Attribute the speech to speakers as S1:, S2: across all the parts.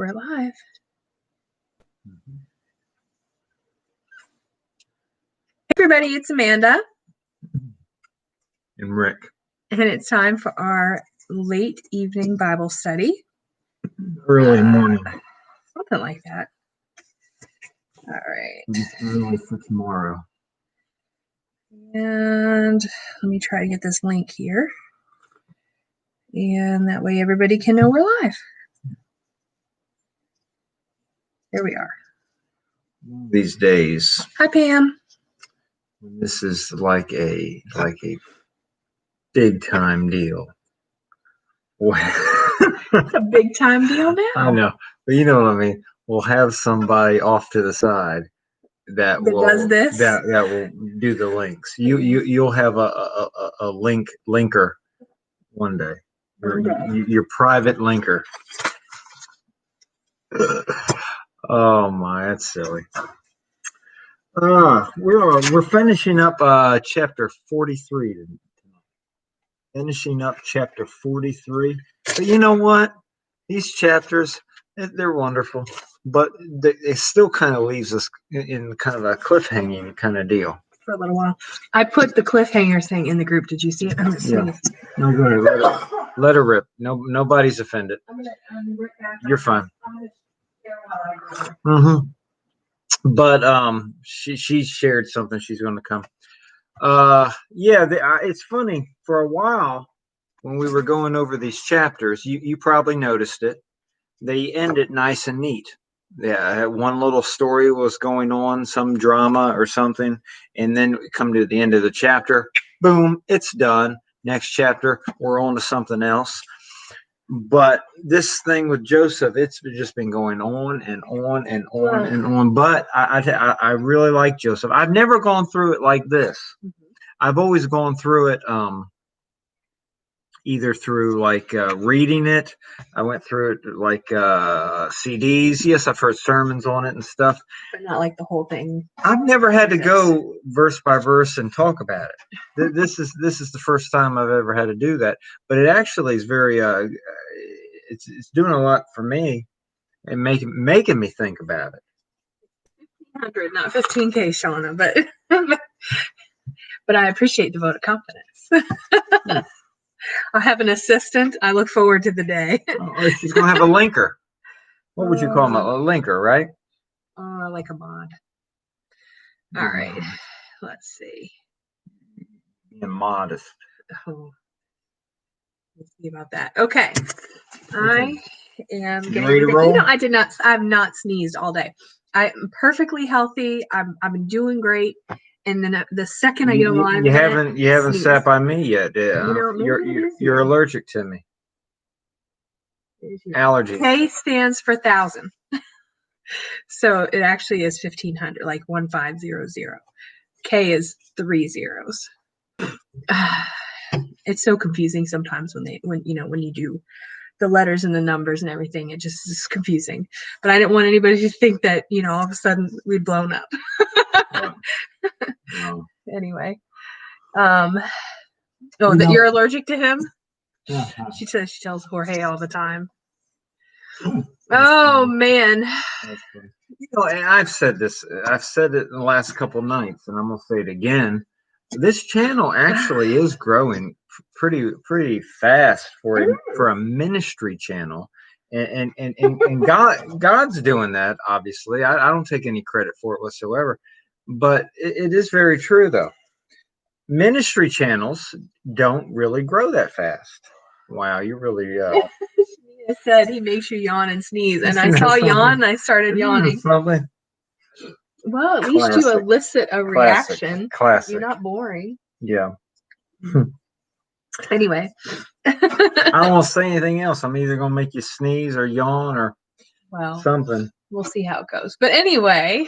S1: We're live.
S2: Hey
S1: everybody, it's Amanda.
S2: And Rick.
S1: And it's time for our late evening Bible study.
S2: Early morning.
S1: Something like that. All right.
S2: It's early for tomorrow.
S1: And let me try to get this link here. And that way everybody can know we're live. There we are.
S2: These days.
S1: Hi, Pam.
S2: This is like a big time deal.
S1: It's a big time deal now.
S2: I know, but you know what I mean. We'll have somebody off to the side that
S1: does this.
S2: That will do the links. You'll have a linker one day. Your private linker. Oh my, that's silly. We're finishing up chapter 43 tonight. Finishing up chapter 43. But you know what? These chapters, they're wonderful, but it still kind of leaves us in kind of a cliffhanging kind of deal.
S1: For a little while. I put the cliffhanger thing in the group. Did you see it?
S2: Yeah. No, go ahead. Let her rip. No, nobody's offended. You're fine. Mm-hmm. But she shared something. She's going to come. It's funny. For a while, when we were going over these chapters, you probably noticed it. They ended nice and neat. Yeah, one little story was going on, some drama or something, and then we come to the end of the chapter. Boom, it's done. Next chapter, we're on to something else. But this thing with Joseph, it's just been going on and on and on and on. But I really like Joseph. I've never gone through it like this. Mm-hmm. I've always gone through it either through reading it. I went through it like CDs. Yes, I've heard sermons on it and stuff.
S1: But not like the whole thing.
S2: I've never had to go verse by verse and talk about it. This is the first time I've ever had to do that. But it actually is very it's doing a lot for me and making me think about it.
S1: 1,500, not 15K, Shauna, but I appreciate the vote of confidence. I'll have an assistant. I look forward to the day.
S2: Oh, she's gonna have a linker. What would you call him? A linker, right?
S1: Like a mod. All right. Let's see.
S2: Being modest.
S1: Oh. Let's see about that. Okay. I am getting
S2: ready to roll?
S1: I've not sneezed all day. I'm perfectly healthy. I've been doing great. And then the second I get alive,
S2: you haven't sat by me yet. You're allergic to me. Allergy.
S1: K stands for 1,000. So it actually is 1,500, like 1500. K is 3 zeros. It's so confusing sometimes when you do the letters and the numbers and everything. It just is confusing. But I didn't want anybody to think that all of a sudden we'd blown up.
S2: No.
S1: Anyway, that you're allergic to him.
S2: Uh-huh.
S1: She tells Jorge all the time. Oh man.
S2: And I've said this. I've said it in the last couple nights, and I'm gonna say it again. This channel actually is growing pretty fast for a ministry channel, and God's doing that. Obviously, I don't take any credit for it whatsoever, but it is very true though. Ministry channels don't really grow that fast. Wow, you really.
S1: Said he makes you yawn and sneeze, and I saw yawn and I started yawning.
S2: Something.
S1: Well, at least you elicit a reaction.
S2: Classic.
S1: You're not boring.
S2: Yeah.
S1: Anyway.
S2: I don't want to say anything else. I'm either going to make you sneeze or yawn or something.
S1: We'll see how it goes. But anyway.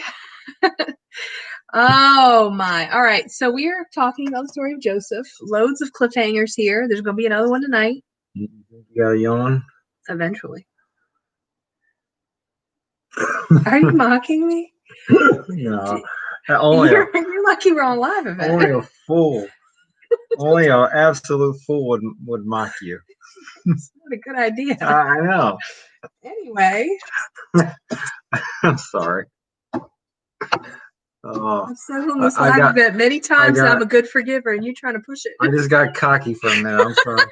S1: Oh my. All right. So we are talking about the story of Joseph. Loads of cliffhangers here. There's going to be another one tonight.
S2: You got a yawn?
S1: Eventually. Are you mocking me?
S2: No.
S1: You're lucky we're on live event.
S2: Only a fool. Only an absolute fool would mock you.
S1: It's not a good idea.
S2: I know.
S1: Anyway,
S2: I'm sorry. Oh,
S1: I've said on this
S2: I
S1: live
S2: got-
S1: event many times that
S2: got-
S1: I'm a good forgiver, and you trying to push it.
S2: I just got cocky for a minute. I'm sorry.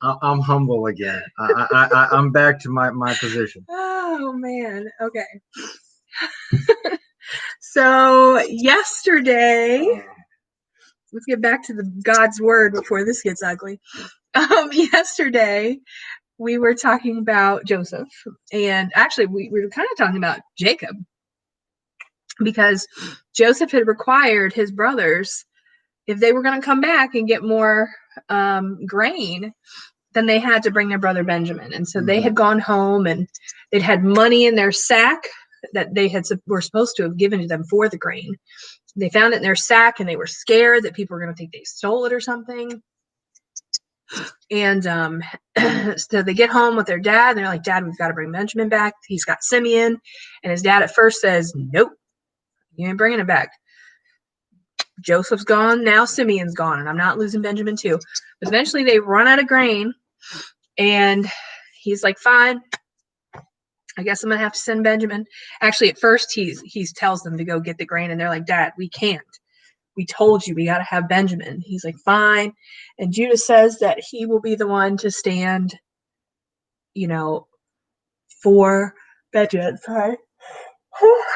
S2: I'm humble again. I'm back to my position.
S1: Oh man. Okay. So yesterday, let's get back to the God's word before this gets ugly. Yesterday we were talking about Joseph, and actually we were kind of talking about Jacob, because Joseph had required his brothers, if they were going to come back and get more grain, then they had to bring their brother Benjamin. And so they had gone home and they'd had money in their sack that they were supposed to have given to them for the grain. They found it in their sack and they were scared that people were going to think they stole it or something. And so they get home with their dad and they're like, Dad, we've got to bring Benjamin back. He's got Simeon. And his dad at first says, nope, you ain't bringing it back. Joseph's gone, now Simeon's gone, and I'm not losing Benjamin too. But eventually they run out of grain, and he's like, fine, I guess I'm gonna have to send Benjamin. Actually, at first he tells them to go get the grain, and they're like, Dad, we can't. We told you we got to have Benjamin. He's like, fine. And Judah says that he will be the one to stand, for Benjamin. Sorry.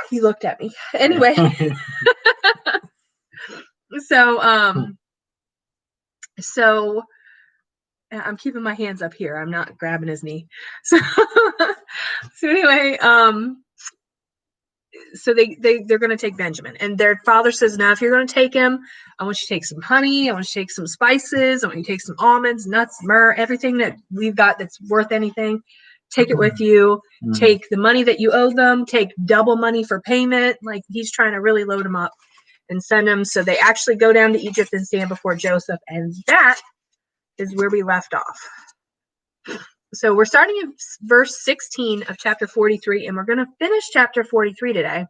S1: He looked at me. Anyway. So I'm keeping my hands up here. I'm not grabbing his knee. So anyway, so they're going to take Benjamin, and their father says, now, if you're going to take him, I want you to take some honey. I want you to take some spices. I want you to take some almonds, nuts, myrrh, everything that we've got that's worth anything. Take it with you. Take the money that you owe them. Take double money for payment. Like, he's trying to really load them up and send them. So they actually go down to Egypt and stand before Joseph. And that is where we left off. So we're starting in verse 16 of chapter 43, and we're going to finish chapter 43 today.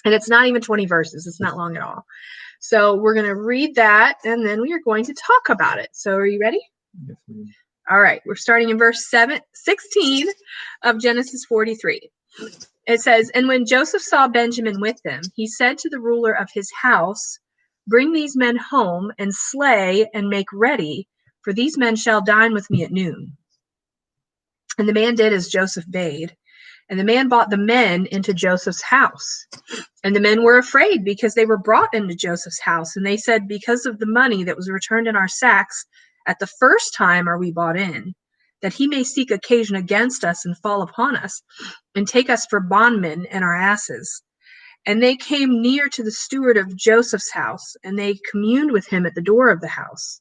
S1: And it's not even 20 verses. It's not long at all. So we're going to read that, and then we are going to talk about it. So are you ready?
S2: Yes, ma'am.
S1: All right. We're starting in verse 16 of Genesis 43. It says, and when Joseph saw Benjamin with them, he said to the ruler of his house, bring these men home and slay and make ready, for these men shall dine with me at noon. And the man did as Joseph bade. And the man brought the men into Joseph's house. And the men were afraid because they were brought into Joseph's house. And they said, because of the money that was returned in our sacks at the first time are we bought in, that he may seek occasion against us and fall upon us and take us for bondmen and our asses. And they came near to the steward of Joseph's house, and they communed with him at the door of the house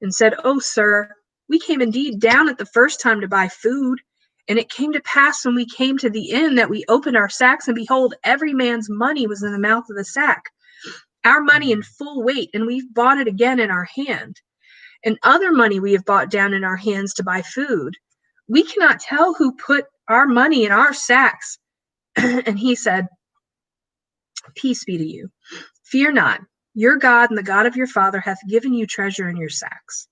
S1: and said, oh, sir, we came indeed down at the first time to buy food. And it came to pass when we came to the inn that we opened our sacks, and behold, every man's money was in the mouth of the sack, our money in full weight, and we've bought it again in our hand. And other money we have bought down in our hands to buy food. We cannot tell who put our money in our sacks. And he said, peace be to you. Fear not. Your God and the God of your father hath given you treasure in your sacks.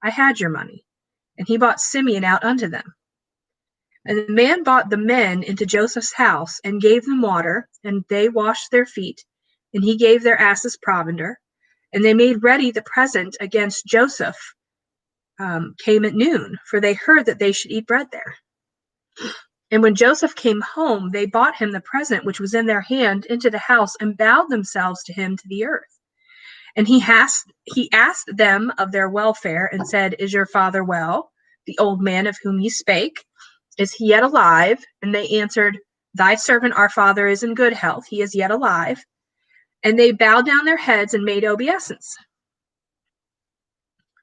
S1: I had your money. And he bought Simeon out unto them. And the man brought the men into Joseph's house and gave them water, and they washed their feet, and he gave their asses provender. And they made ready the present against Joseph came at noon, for they heard that they should eat bread there. And when Joseph came home, they brought him the present which was in their hand into the house, and bowed themselves to him to the earth. And he asked them of their welfare, and said, is your father well, the old man of whom ye spake? Is he yet alive? And they answered, thy servant our father is in good health. He is yet alive. And they bowed down their heads and made obeisance.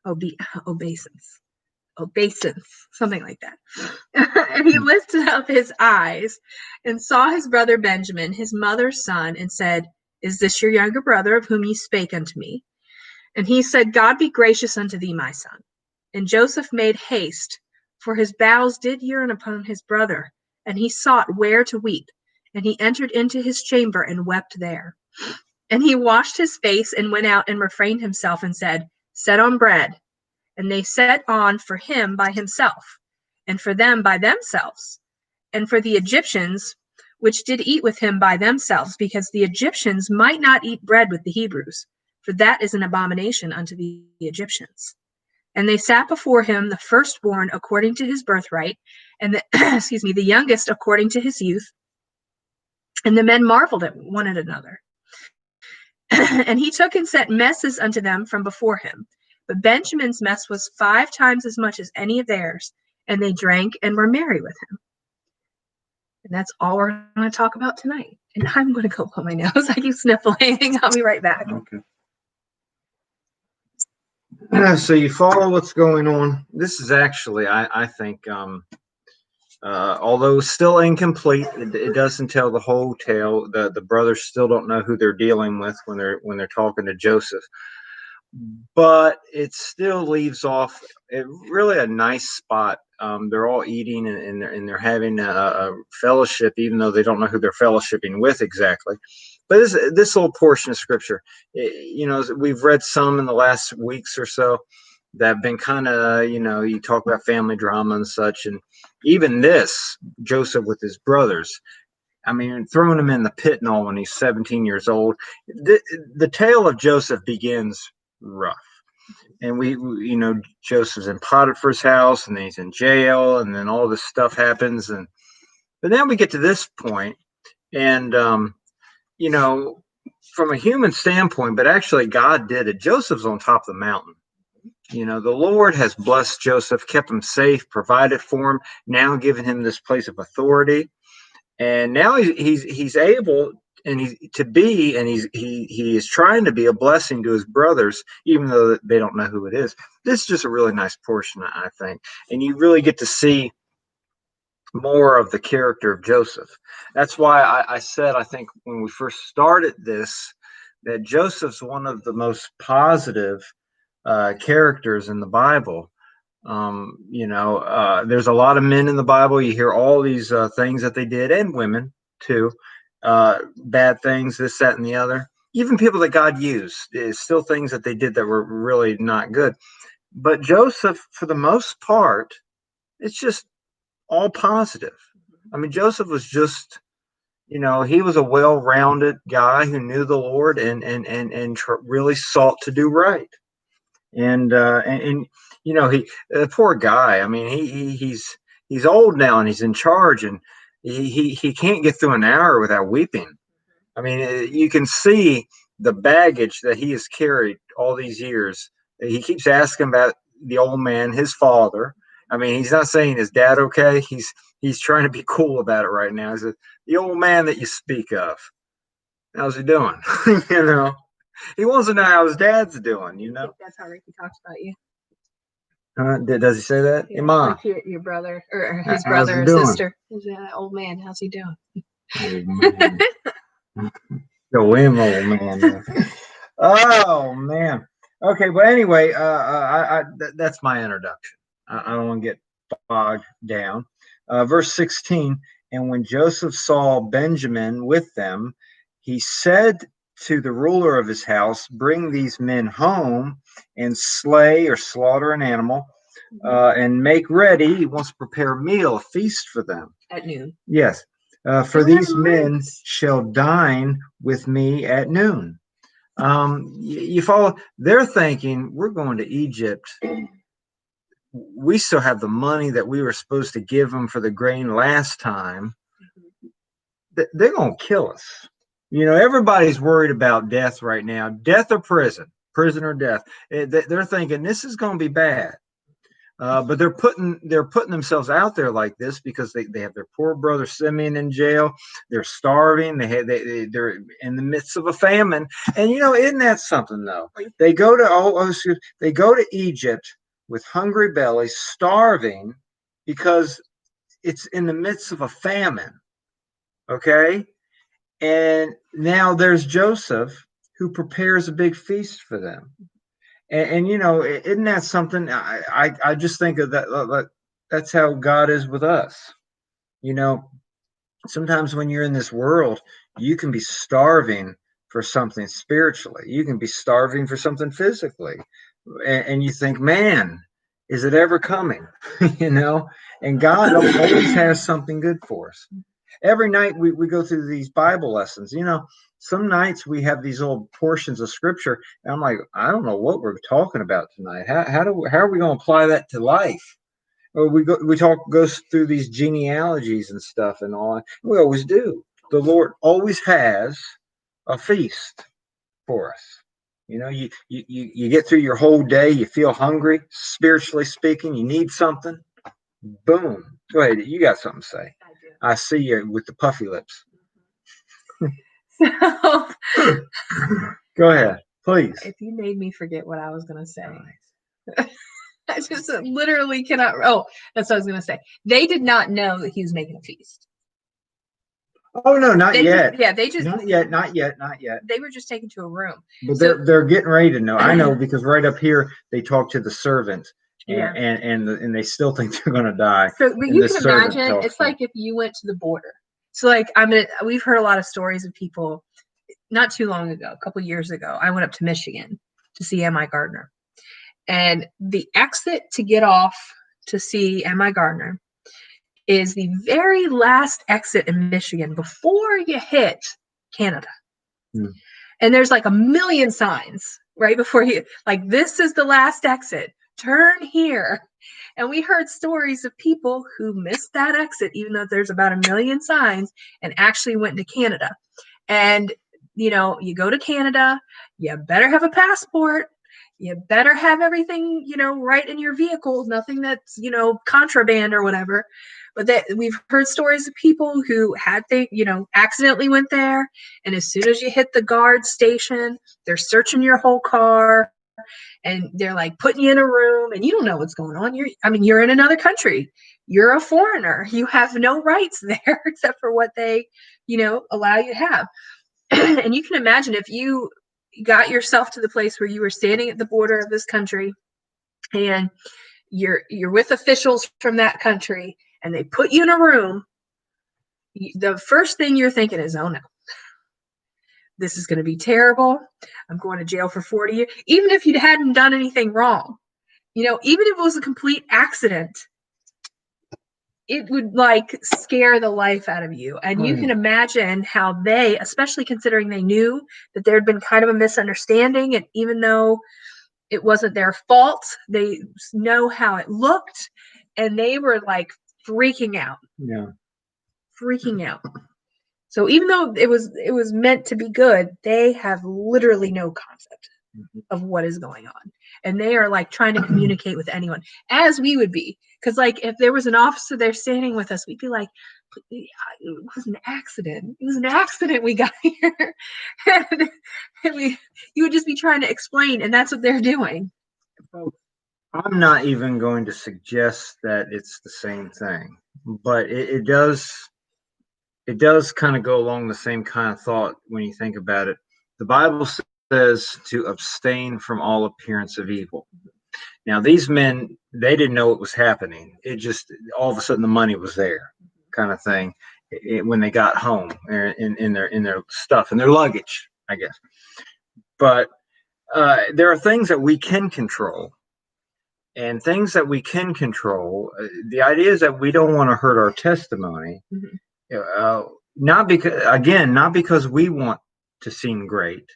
S1: Obeisance, something like that. And he lifted up his eyes and saw his brother Benjamin, his mother's son, and said, is this your younger brother of whom ye spake unto me? And he said, God be gracious unto thee, my son. And Joseph made haste, for his bowels did yearn upon his brother, and he sought where to weep. And he entered into his chamber and wept there. And he washed his face and went out and refrained himself and said, set on bread, and they set on for him by himself, and for them by themselves, and for the Egyptians which did eat with him by themselves, because the Egyptians might not eat bread with the Hebrews, for that is an abomination unto the Egyptians. And they sat before him, the firstborn according to his birthright, and the the youngest according to his youth. And the men marveled at one at another. And he took and set messes unto them from before him. But Benjamin's mess was 5 times as much as any of theirs, and they drank and were merry with him. And that's all we're going to talk about tonight. And I'm going to go blow my nose. I keep sniffling. I'll be right back.
S2: Okay. So you follow what's going on. This is actually, I think, although still incomplete, it doesn't tell the whole tale. The brothers still don't know who they're dealing with when they're talking to Joseph, but it still leaves off really a nice spot. They're all eating and they're having a fellowship, even though they don't know who they're fellowshipping with exactly. But this little portion of scripture, we've read some in the last weeks or so that have been kind of, you talk about family drama and such. And even this, Joseph with his brothers, I mean, throwing him in the pit and all when he's 17 years old. The tale of Joseph begins rough. And we Joseph's in Potiphar's house, and then he's in jail, and then all this stuff happens. But then we get to this point, and, from a human standpoint, but actually God did it. Joseph's on top of the mountain. The Lord has blessed Joseph, kept him safe, provided for him, now given him this place of authority. And now he's able he is trying to be a blessing to his brothers, even though they don't know who it is. This is just a really nice portion, I think. And you really get to see more of the character of Joseph. That's why I said, I think when we first started this, that Joseph's one of the most positive characters in the Bible. There's a lot of men in the Bible. You hear all these things that they did, and women too, bad things, this, that, and the other. Even people that God used, is still things that they did that were really not good. But Joseph, for the most part, it's just all positive. I mean, Joseph was just, he was a well-rounded guy who knew the Lord and really sought to do right. And the poor guy. I mean, he's old now and he's in charge, and he can't get through an hour without weeping. I mean, you can see the baggage that he has carried all these years. He keeps asking about the old man, his father. I mean, he's not saying his dad okay. He's trying to be cool about it right now. He says, the old man that you speak of, how's he doing? He wants to know how his dad's doing.
S1: That's how Ricky talks about you.
S2: Does he say that?
S1: Yeah,
S2: Ma,
S1: like your brother or his
S2: how's
S1: brother
S2: he
S1: or
S2: doing?
S1: sister. He's an old man. How's he doing?
S2: Go in, old man. Oh man. Okay, but anyway, that's my introduction. I don't want to get bogged down. Verse 16, and when Joseph saw Benjamin with them, he said to the ruler of his house, bring these men home and slay or slaughter an animal, and make ready. He wants to prepare a meal, a feast for them.
S1: At noon.
S2: Yes. For these men shall dine with me at noon. You follow? They're thinking, we're going to Egypt. We still have the money that we were supposed to give them for the grain last time. They're going to kill us. Everybody's worried about death right now. Death or prison or death. They're thinking this is going to be bad. But they're putting themselves out there like this because they have their poor brother Simeon in jail. They're starving. They're in the midst of a famine. And isn't that something though? They go to Egypt with hungry bellies, starving because it's in the midst of a famine. Okay, and now there's Joseph who prepares a big feast for them. And isn't that something? I just think of that. That's how God is with us. Sometimes when you're in this world, you can be starving for something spiritually. You can be starving for something physically. and you think, man, is it ever coming? You know, and God always has something good for us. Every night we go through these Bible lessons. You know, some nights we have these old portions of scripture, and I'm like, I don't know what we're talking about tonight. How are we going to apply that to life? Or go through these genealogies and stuff and all. We always do. The Lord always has a feast for us. You know, you get through your whole day, you feel hungry, spiritually speaking, you need something. Boom. Go ahead. You got something to say.
S1: I do.
S2: I see you with the puffy lips.
S1: So
S2: Go ahead, please.
S1: if you made me forget what I was going to say, I just literally cannot. Oh, that's what I was going to say. They did not know that he was making a feast.
S2: Oh no, not yet.
S1: They just
S2: not yet.
S1: They were just taken to a room.
S2: But they're getting ready to know. I know because right up here they talk to the servant, and they still think they're going to die.
S1: So, but you can imagine, it's like if you went to the border. So, like, we've heard a lot of stories of people. Not too long ago, a couple years ago, I went up to Michigan to see M.I. Gardner, and the exit to get off to see M.I. Gardner is the very last exit in Michigan before you hit Canada. And there's like a million signs right before you, like, this is the last exit, turn here. And we heard stories of people who missed that exit, even though there's about a million signs, and actually went to Canada. And, you know, you go to Canada, you better have a passport. You better have everything, you know, right in your vehicle, nothing that's, you know, contraband or whatever. But we've heard stories of people who accidentally went there. And as soon as you hit the guard station, they're searching your whole car and they're like putting you in a room and you don't know what's going on. You're in another country. You're a foreigner. You have no rights there except for what they, you know, allow you to have. And you can imagine if you got yourself to the place where you were standing at the border of this country and you're with officials from that country and they put you in a room, the first thing you're thinking is, oh no, this is going to be terrible. I'm going to jail for 40 years. Even if you hadn't done anything wrong, you know, even if it was a complete accident, it would like scare the life out of you. And you can imagine how they, especially considering they knew that there had been kind of a misunderstanding. And even though it wasn't their fault, they know how it looked. And they were like freaking out.
S2: Yeah.
S1: Freaking out. So even though it was meant to be good, they have literally no concept of what is going on. And they are like trying to communicate with anyone, as we would be. Because like if there was an officer there standing with us, we'd be like, it was an accident. It was an accident we got here. and you would just be trying to explain, and that's what they're doing.
S2: I'm not even going to suggest that it's the same thing, but it does kind of go along the same kind of thought when you think about it. The Bible says to abstain from all appearance of evil. Now, these men, they didn't know what was happening. It just, all of a sudden the money was there, kind of thing, when they got home in their stuff, in their luggage, I guess. But there are things that we can control. And things that we can control, the idea is that we don't want to hurt our testimony. Not because we want to seem great,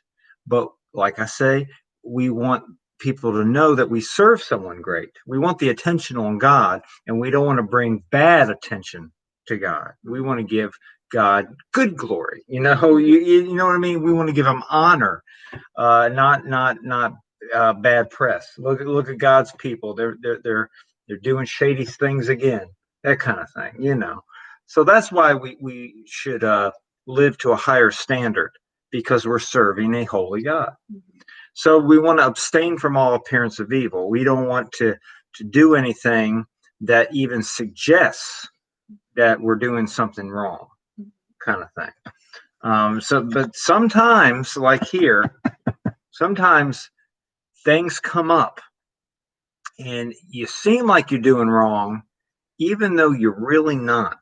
S2: but like I say, we want people to know that we serve someone great. We want the attention on God, and we don't want to bring bad attention to God. We want to give God good glory. You know, you know what I mean? We want to give him honor, not bad press. Look at God's people. They're doing shady things again. That kind of thing, you know. So that's why we should live to a higher standard, because we're serving a holy God. So we want to abstain from all appearance of evil. We don't want to do anything that even suggests that we're doing something wrong, kind of thing. But sometimes, like here, sometimes things come up and you seem like you're doing wrong, even though you're really not.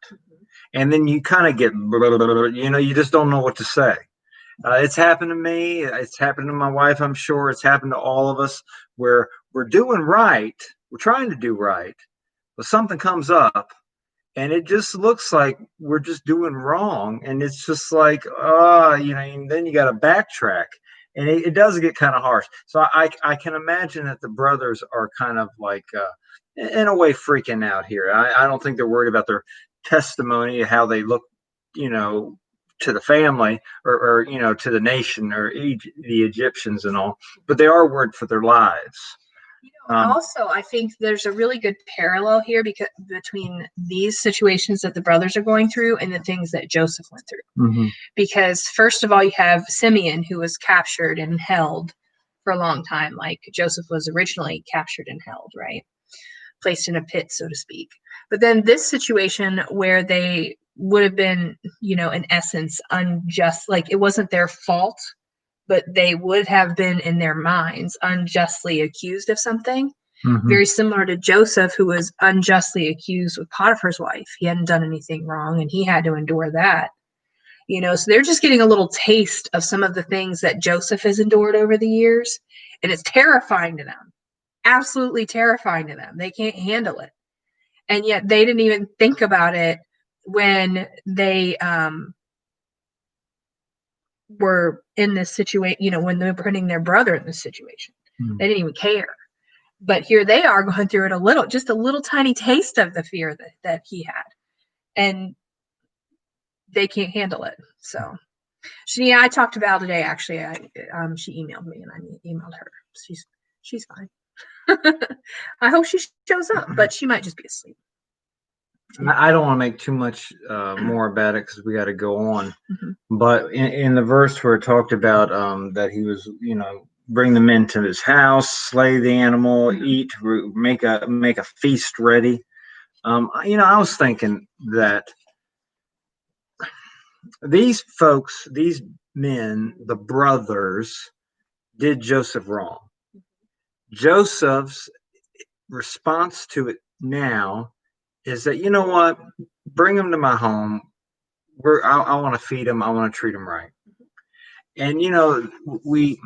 S2: And then you kind of get, you know, you just don't know what to say. It's happened to me. It's happened to my wife, I'm sure. It's happened to all of us, where we're doing right, we're trying to do right, but something comes up and it just looks like we're just doing wrong. And it's just like, and then you got to backtrack. And it does get kind of harsh. So I can imagine that the brothers are kind of like, in a way, freaking out here. I don't think they're worried about their testimony, how they look, to the family or to the nation or the Egyptians and all, but they are worried for their lives.
S1: Also, I think there's a really good parallel here between these situations that the brothers are going through and the things that Joseph went through.
S2: Mm-hmm.
S1: Because first of all, you have Simeon, who was captured and held for a long time, like Joseph was originally captured and held, right? Placed in a pit, so to speak. But then this situation where they would have been, in essence, unjust, like it wasn't their fault, but they would have been in their minds unjustly accused of something. Mm-hmm. Very similar to Joseph, who was unjustly accused with Potiphar's wife. He hadn't done anything wrong and he had to endure that. So they're just getting a little taste of some of the things that Joseph has endured over the years. And it's terrifying to them. Absolutely terrifying to them. They can't handle it. And yet they didn't even think about it when they were in this situation, when they were putting their brother in this situation. Mm-hmm. They didn't even care. But here they are going through it just a little tiny taste of the fear that he had. And they can't handle it. So I talked to Val today, actually. She emailed me and I emailed her. She's fine. I hope she shows up, but she might just be asleep.
S2: I don't want to make too much more about it because we got to go on. Mm-hmm. But in the verse where it talked about that he was, bring them into his house, slay the animal, mm-hmm. eat, make a feast ready. I was thinking that these folks, these men, the brothers, did Joseph wrong. Joseph's response to it now is that, you know what, bring them to my home. I want to feed them. I want to treat them right. And, we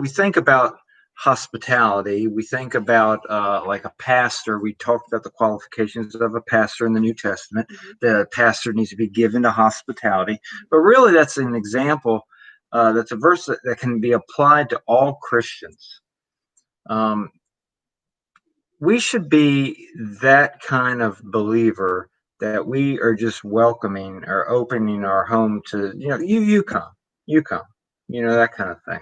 S2: think about hospitality. We think about like a pastor. We talked about the qualifications of a pastor in the New Testament. Mm-hmm. The pastor needs to be given to hospitality. But really, that's an example. That's a verse that can be applied to all Christians. We should be that kind of believer that we are just welcoming or opening our home to, you come, that kind of thing.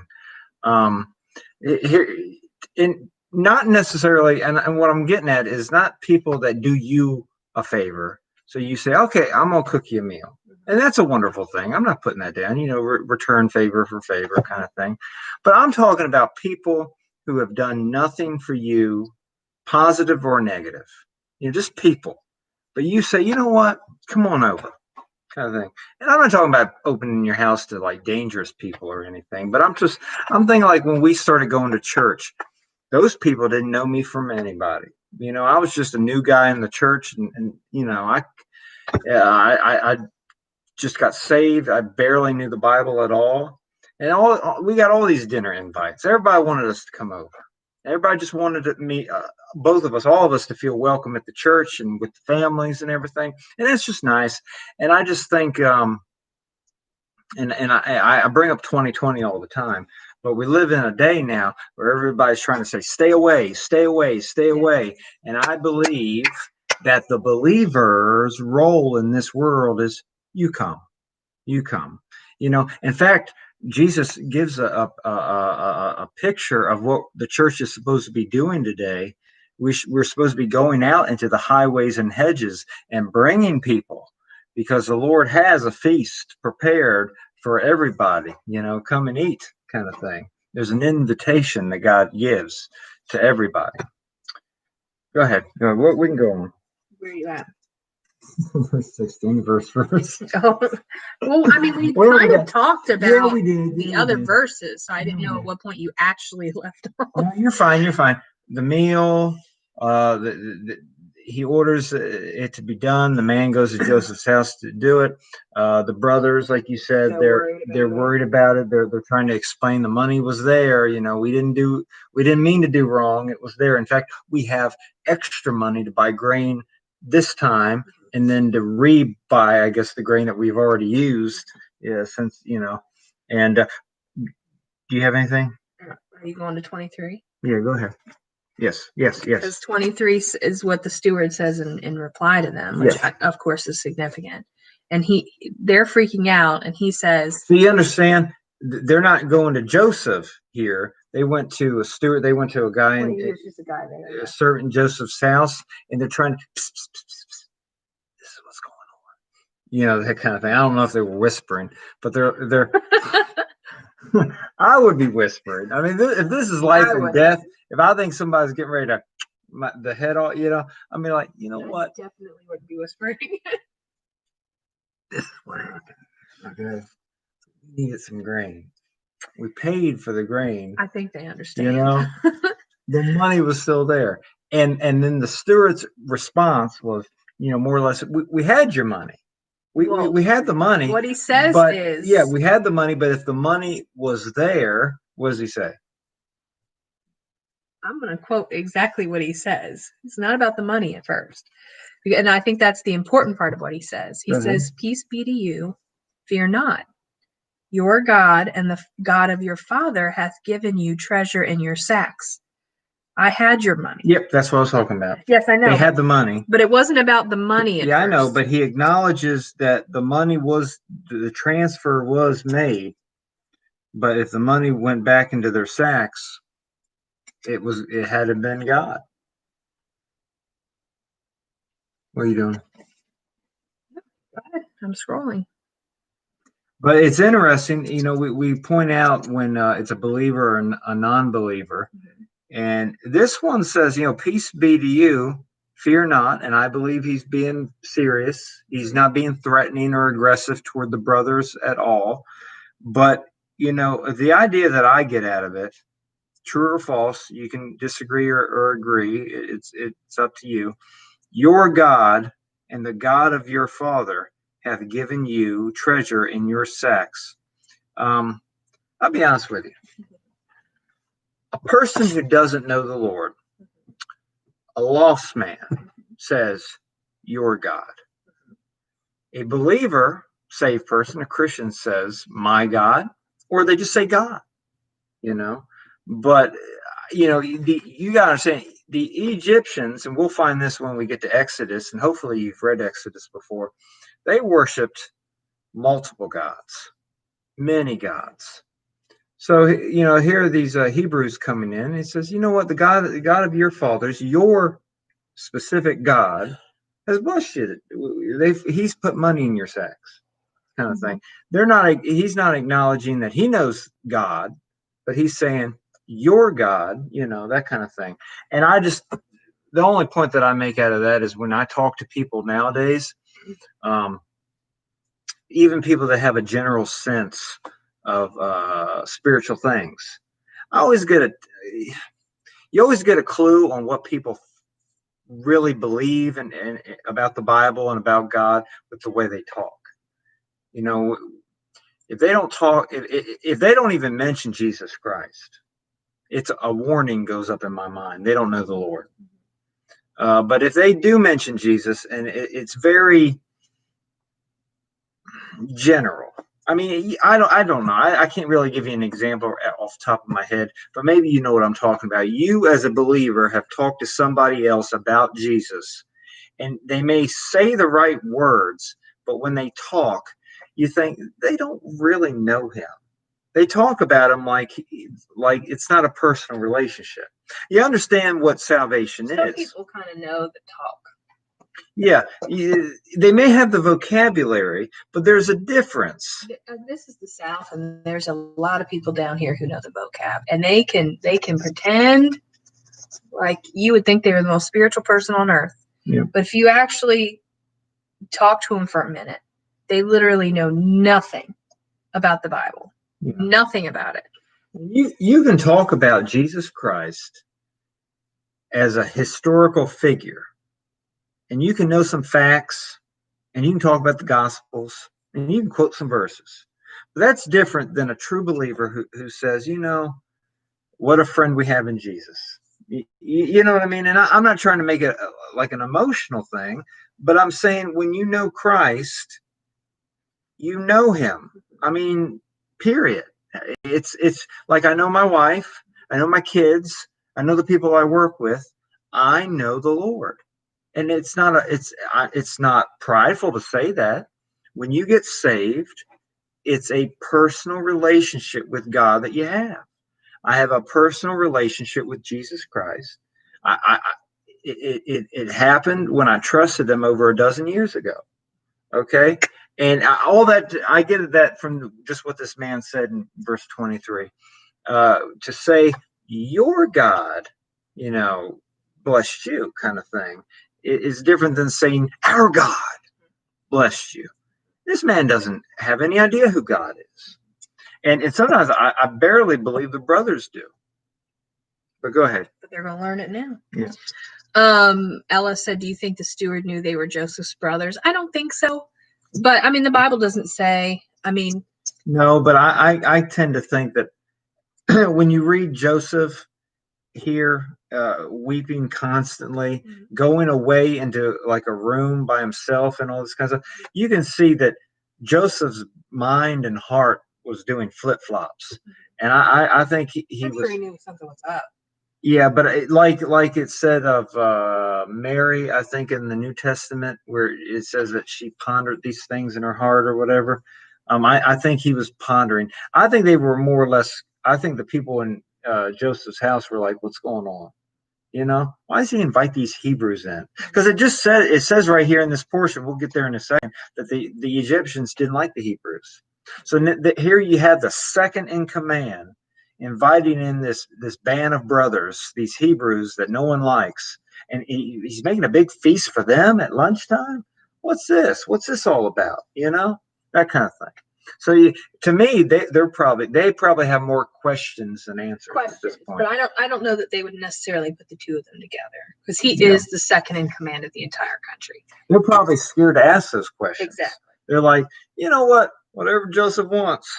S2: Not necessarily, and what I'm getting at is not people that do you a favor. So you say, okay, I'm going to cook you a meal. And that's a wonderful thing. I'm not putting that down, return favor for favor kind of thing. But I'm talking about people who have done nothing for you, positive or negative, just people. But you say, you know what, come on over, kind of thing. And I'm not talking about opening your house to like dangerous people or anything, but I'm thinking like when we started going to church, those people didn't know me from anybody. I was just a new guy in the church, and I just got saved. I barely knew the Bible at all. And we got all these dinner invites. Everybody wanted us to come over. Everybody just wanted me, both of us, all of us, to feel welcome at the church and with the families and everything. And that's just nice. And I just think, and I bring up 2020 all the time, but we live in a day now where everybody's trying to say, stay away, stay away, stay away. And I believe that the believer's role in this world is you come. In fact, Jesus gives a picture of what the church is supposed to be doing today. We're supposed to be going out into the highways and hedges and bringing people, because the Lord has a feast prepared for everybody, come and eat kind of thing. There's an invitation that God gives to everybody. Go ahead. We can go on.
S1: Where are you at?
S2: Verse 16, verse first.
S1: Oh, well, I mean, we kind of talked about the other verses, so I didn't know at what point you actually left off.
S2: No, you're fine. The meal, he orders it to be done. The man goes to Joseph's house to do it. The brothers, like you said, they're worried about it. They're trying to explain the money was there. We didn't mean to do wrong. It was there. In fact, we have extra money to buy grain this time, and then to rebuy, I guess, the grain that we've already used. Yeah, since And do you have anything?
S1: Are you going to 23?
S2: Yeah, go ahead. Yes.
S1: Because 23 is what the steward says in reply to them, which of course is significant. And they're freaking out, and he says,
S2: "So you understand? They're not going to Joseph here. They went to a steward. They went to a guy a servant in Joseph's house, and they're trying to. Psst, psst, psst, psst. This is what's going on. That kind of thing. I don't know if they were whispering, but they're. I would be whispering. I mean, if this is life and death, if I think somebody's getting ready to the head off, I mean, like, what?
S1: Definitely wouldn't be whispering.
S2: This is what happened. Okay, we needed some grain. We paid for the grain.
S1: I think they understand.
S2: The money was still there, and then the steward's response was, more or less, we had your money. We had the money.
S1: What he says is,
S2: we had the money, but if the money was there, what does he say?
S1: I'm going to quote exactly what he says. It's not about the money at first. And I think that's the important part of what he says. He says, "Peace be to you, fear not. Your God and the God of your father hath given you treasure in your sacks. I had your money."
S2: Yep, that's what I was talking about.
S1: Yes, I know.
S2: They had the money.
S1: But it wasn't about the money at first.
S2: I know, but he acknowledges that the money the transfer was made. But if the money went back into their sacks, it hadn't been God. What are you doing?
S1: I'm scrolling.
S2: But it's interesting, we point out when it's a believer or a non-believer. And this one says, "Peace be to you, fear not." And I believe he's being serious. He's not being threatening or aggressive toward the brothers at all. But, the idea that I get out of it, true or false, you can disagree or agree. It's up to you. Your God and the God of your father hath given you treasure in your sacks. I'll be honest with you. A person who doesn't know the Lord, a lost man, says, "Your God." A believer, saved person, a Christian says, "My God," or they just say God, But, you got to understand, the Egyptians, and we'll find this when we get to Exodus, and hopefully you've read Exodus before, they worshipped multiple gods, many gods. So, here are these Hebrews coming in. He says, "You know what? The God of your fathers, your specific God, has blessed you. He's put money in your sacks," kind of thing. He's not acknowledging that he knows God, but he's saying, "Your God," that kind of thing. And the only point that I make out of that is when I talk to people nowadays, even people that have a general sense of spiritual things, you always get a clue on what people really believe and about the Bible and about God with the way they talk. If they don't talk, if they don't even mention Jesus Christ, it's a warning goes up in my mind. They don't know the Lord. But if they do mention Jesus, and it's very general. I mean, I don't know. I can't really give you an example off the top of my head, but maybe you know what I'm talking about. You, as a believer, have talked to somebody else about Jesus, and they may say the right words, but when they talk, you think they don't really know him. They talk about him like it's not a personal relationship. You understand what salvation is.
S1: Some people kind of know the talk.
S2: Yeah, they may have the vocabulary, but there's a difference.
S1: This is the South, and there's a lot of people down here who know the vocab, and they can pretend like you would think they were the most spiritual person on earth.
S2: Yeah.
S1: But if you actually talk to them for a minute, they literally know nothing about the Bible. Yeah. Nothing about it.
S2: You can talk about Jesus Christ as a historical figure, and you can know some facts, and you can talk about the Gospels, and you can quote some verses. But that's different than a true believer who says, what a friend we have in Jesus. You know what I mean? And I'm not trying to make it like an emotional thing, but I'm saying when you know Christ, you know him. I mean, period. It's like I know my wife, I know my kids, I know the people I work with. I know the Lord. And it's not prideful to say that. When you get saved, it's a personal relationship with God that you have. I have a personal relationship with Jesus Christ. It happened when I trusted him over a dozen years ago. Okay. And all that, I get that from just what this man said in verse 23. To say your God, blessed you, kind of thing, is different than saying our God blessed you. This man doesn't have any idea who God is. And sometimes I barely believe the brothers do. But go ahead.
S1: But they're going to learn it now.
S2: Yeah.
S1: Ella said, do you think the steward knew they were Joseph's brothers? I don't think so. But, the Bible doesn't say.
S2: No, but I tend to think that when you read Joseph here, weeping constantly, going away into like a room by himself and all this kind of stuff, you can see that Joseph's mind and heart was doing flip-flops. And I think he was.
S1: Sure he knew something was up.
S2: Yeah, but like it said of Mary, I think in the New Testament, where it says that she pondered these things in her heart or whatever. I think he was pondering. I think they were more or less. I think the people in Joseph's house were like, "What's going on? Why does he invite these Hebrews in?" Because it says right here in this portion, we'll get there in a second, that the Egyptians didn't like the Hebrews. So here you have the second in command inviting in this band of brothers, these Hebrews that no one likes, and he's making a big feast for them at lunchtime. What's this? What's this all about? That kind of thing. So to me, they probably have more questions than answers at this point.
S1: But I don't know that they would necessarily put the two of them together, because he is the second in command of the entire country.
S2: They're probably scared to ask those questions.
S1: Exactly.
S2: They're like, whatever Joseph wants,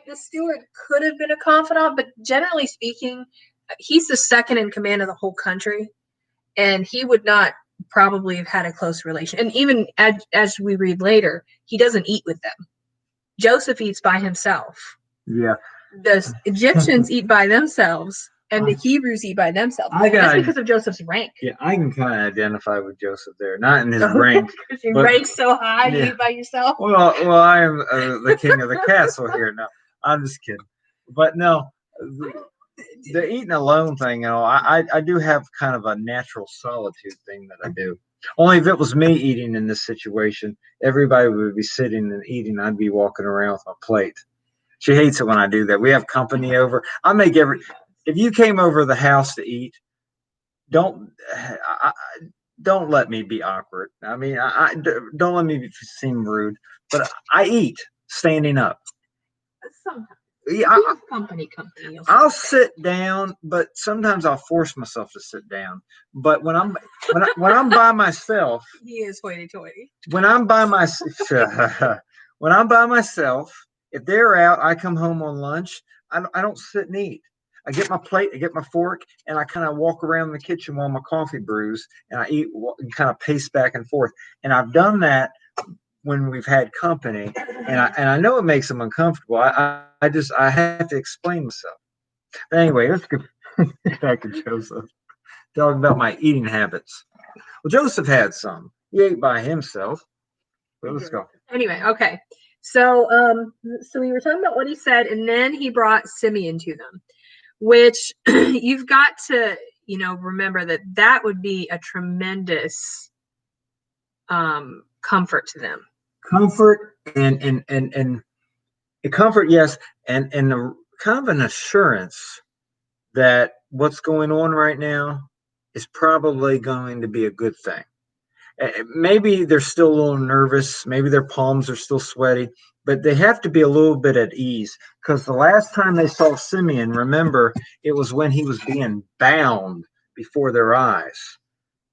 S1: The steward could have been a confidant, but generally speaking, he's the second in command of the whole country, and he would not probably have had a close relation. And even as we read later, he doesn't eat with them. Joseph eats by himself.
S2: Yeah.
S1: The Egyptians eat by themselves, and the Hebrews eat by themselves. That's because of Joseph's rank.
S2: Yeah, I can kind of identify with Joseph there, not in his rank.
S1: Because your rank's so high, you eat by yourself.
S2: Well, I am the king of the castle here. No, I'm just kidding. But no, the eating alone thing, I do have kind of a natural solitude thing that I do. Only if it was me eating in this situation, everybody would be sitting and eating. I'd be walking around with my plate. She hates it when I do that. We have company over. If you came over the house to eat, don't let me be awkward. Don't let me seem rude. But I eat standing up.
S1: Sometimes.
S2: Yeah,
S1: company.
S2: I'll sit down, but sometimes I'll force myself to sit down. But when I'm by myself,
S1: he is hoity-toity.
S2: When I'm by myself, if they're out, I come home on lunch. I don't sit and eat. I get my plate, I get my fork, and I kind of walk around the kitchen while my coffee brews, and I eat, and kind of pace back and forth. And I've done that when we've had company, and I know it makes them uncomfortable. I have to explain myself. But anyway, let's go back to Joseph. Talking about my eating habits. Well, Joseph had some. He ate by himself. But let's go.
S1: Anyway, okay. So we were talking about what he said, and then he brought Simeon to them, which you've got to, remember that would be a tremendous comfort to them.
S2: Comfort and comfort, yes, and a, kind of an assurance that what's going on right now is probably going to be a good thing. Maybe they're still a little nervous. Maybe their palms are still sweaty, but they have to be a little bit at ease, because the last time they saw Simeon, remember, it was when he was being bound before their eyes.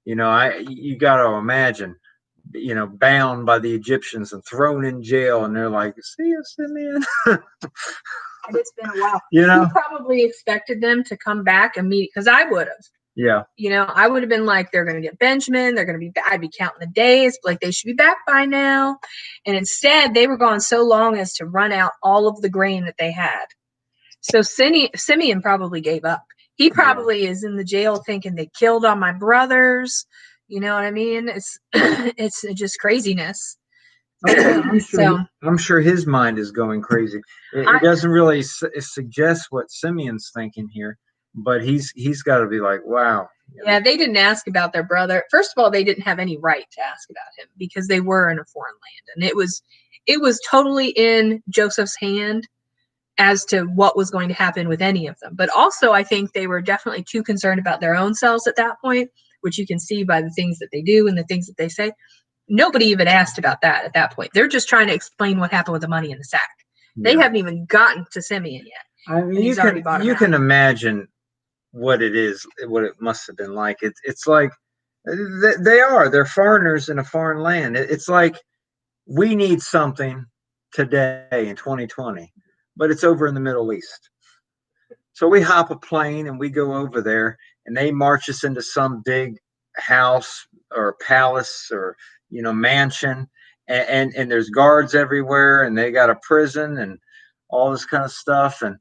S2: You got to imagine, bound by the Egyptians and thrown in jail, and they're like, "See you, Simeon."
S1: And it's been a while.
S2: You know,
S1: He probably expected them to come back immediately, because I would have.
S2: yeah,
S1: I would have been like, they're going to get Benjamin. They're going to be, I'd be counting the days, like they should be back by now. And instead, they were gone so long as to run out all of the grain that they had. So Simeon probably gave up. He probably is in the jail thinking they killed all my brothers. You know what I mean? It's it's just craziness.
S2: I'm sure his mind is going crazy. It doesn't really suggest what Simeon's thinking here, but he's got to be like, wow.
S1: Yeah, they didn't ask about their brother. First of all, they didn't have any right to ask about him because they were in a foreign land, and it was totally in Joseph's hand as to what was going to happen with any of them. But also, I think they were definitely too concerned about their own selves at that point, which you can see by the things that they do and the things that they say. Nobody even asked about that at that point. They're just trying to explain what happened with the money in the sack. They haven't even gotten to Simeon yet.
S2: I mean, you can imagine what it must have been like. It's like they're foreigners in a foreign land. It's like we need something today in 2020, but it's over in the Middle East. So we hop a plane and we go over there, and they march us into some big house or palace or mansion, and there's guards everywhere, and they got a prison and all this kind of stuff, and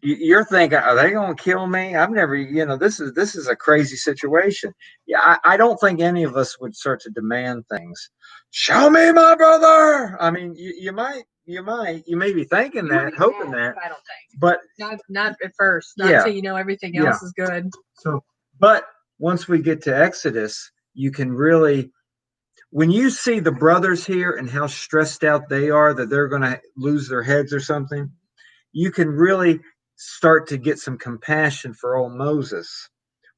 S2: you're thinking, are they going to kill me? I've never, this is a crazy situation. Yeah, I don't think any of us would start to demand things. Show me my brother. I mean, you may be thinking that, hoping that.
S1: I don't think,
S2: but
S1: not at first. Not until everything else is good.
S2: So, but once we get to Exodus, you can really, when you see the brothers here and how stressed out they are that they're going to lose their heads or something, you can really start to get some compassion for old Moses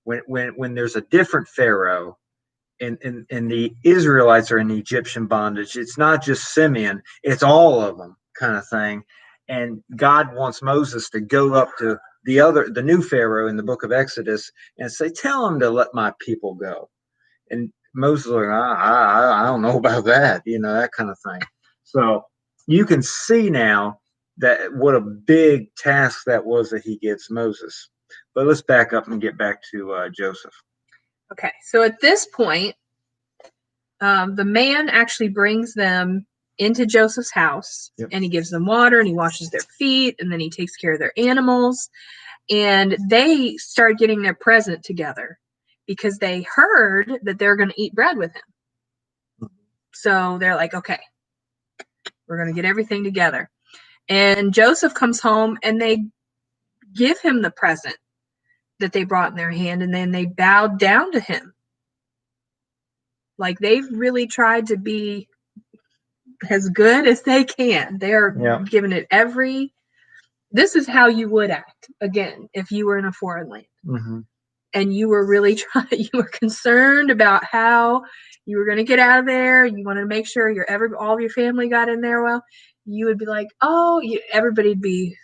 S2: when there's a different Pharaoh and the Israelites are in Egyptian bondage. It's not just Simeon, it's all of them kind of thing. And God wants Moses to go up to the new Pharaoh in the book of Exodus and say, tell him to let my people go. And Moses was like, I don't know about that, that kind of thing. So you can see now that what a big task that was that he gives Moses. But let's back up and get back to Joseph.
S1: Okay, so at this point, the man actually brings them into Joseph's house, and he gives them water, and he washes their feet, and then he takes care of their animals. And they start getting their present together because they heard that they're going to eat bread with him. So they're like, okay, we're going to get everything together. And Joseph comes home, and they give him the present that they brought in their hand, and then they bowed down to him. Like, they've really tried to be as good as they can. They're giving it this is how you would act, again, if you were in a foreign land.
S2: Mm-hmm.
S1: And you were really you were concerned about how you were going to get out of there. You wanted to make sure all of your family got in there well. You would be like, everybody'd be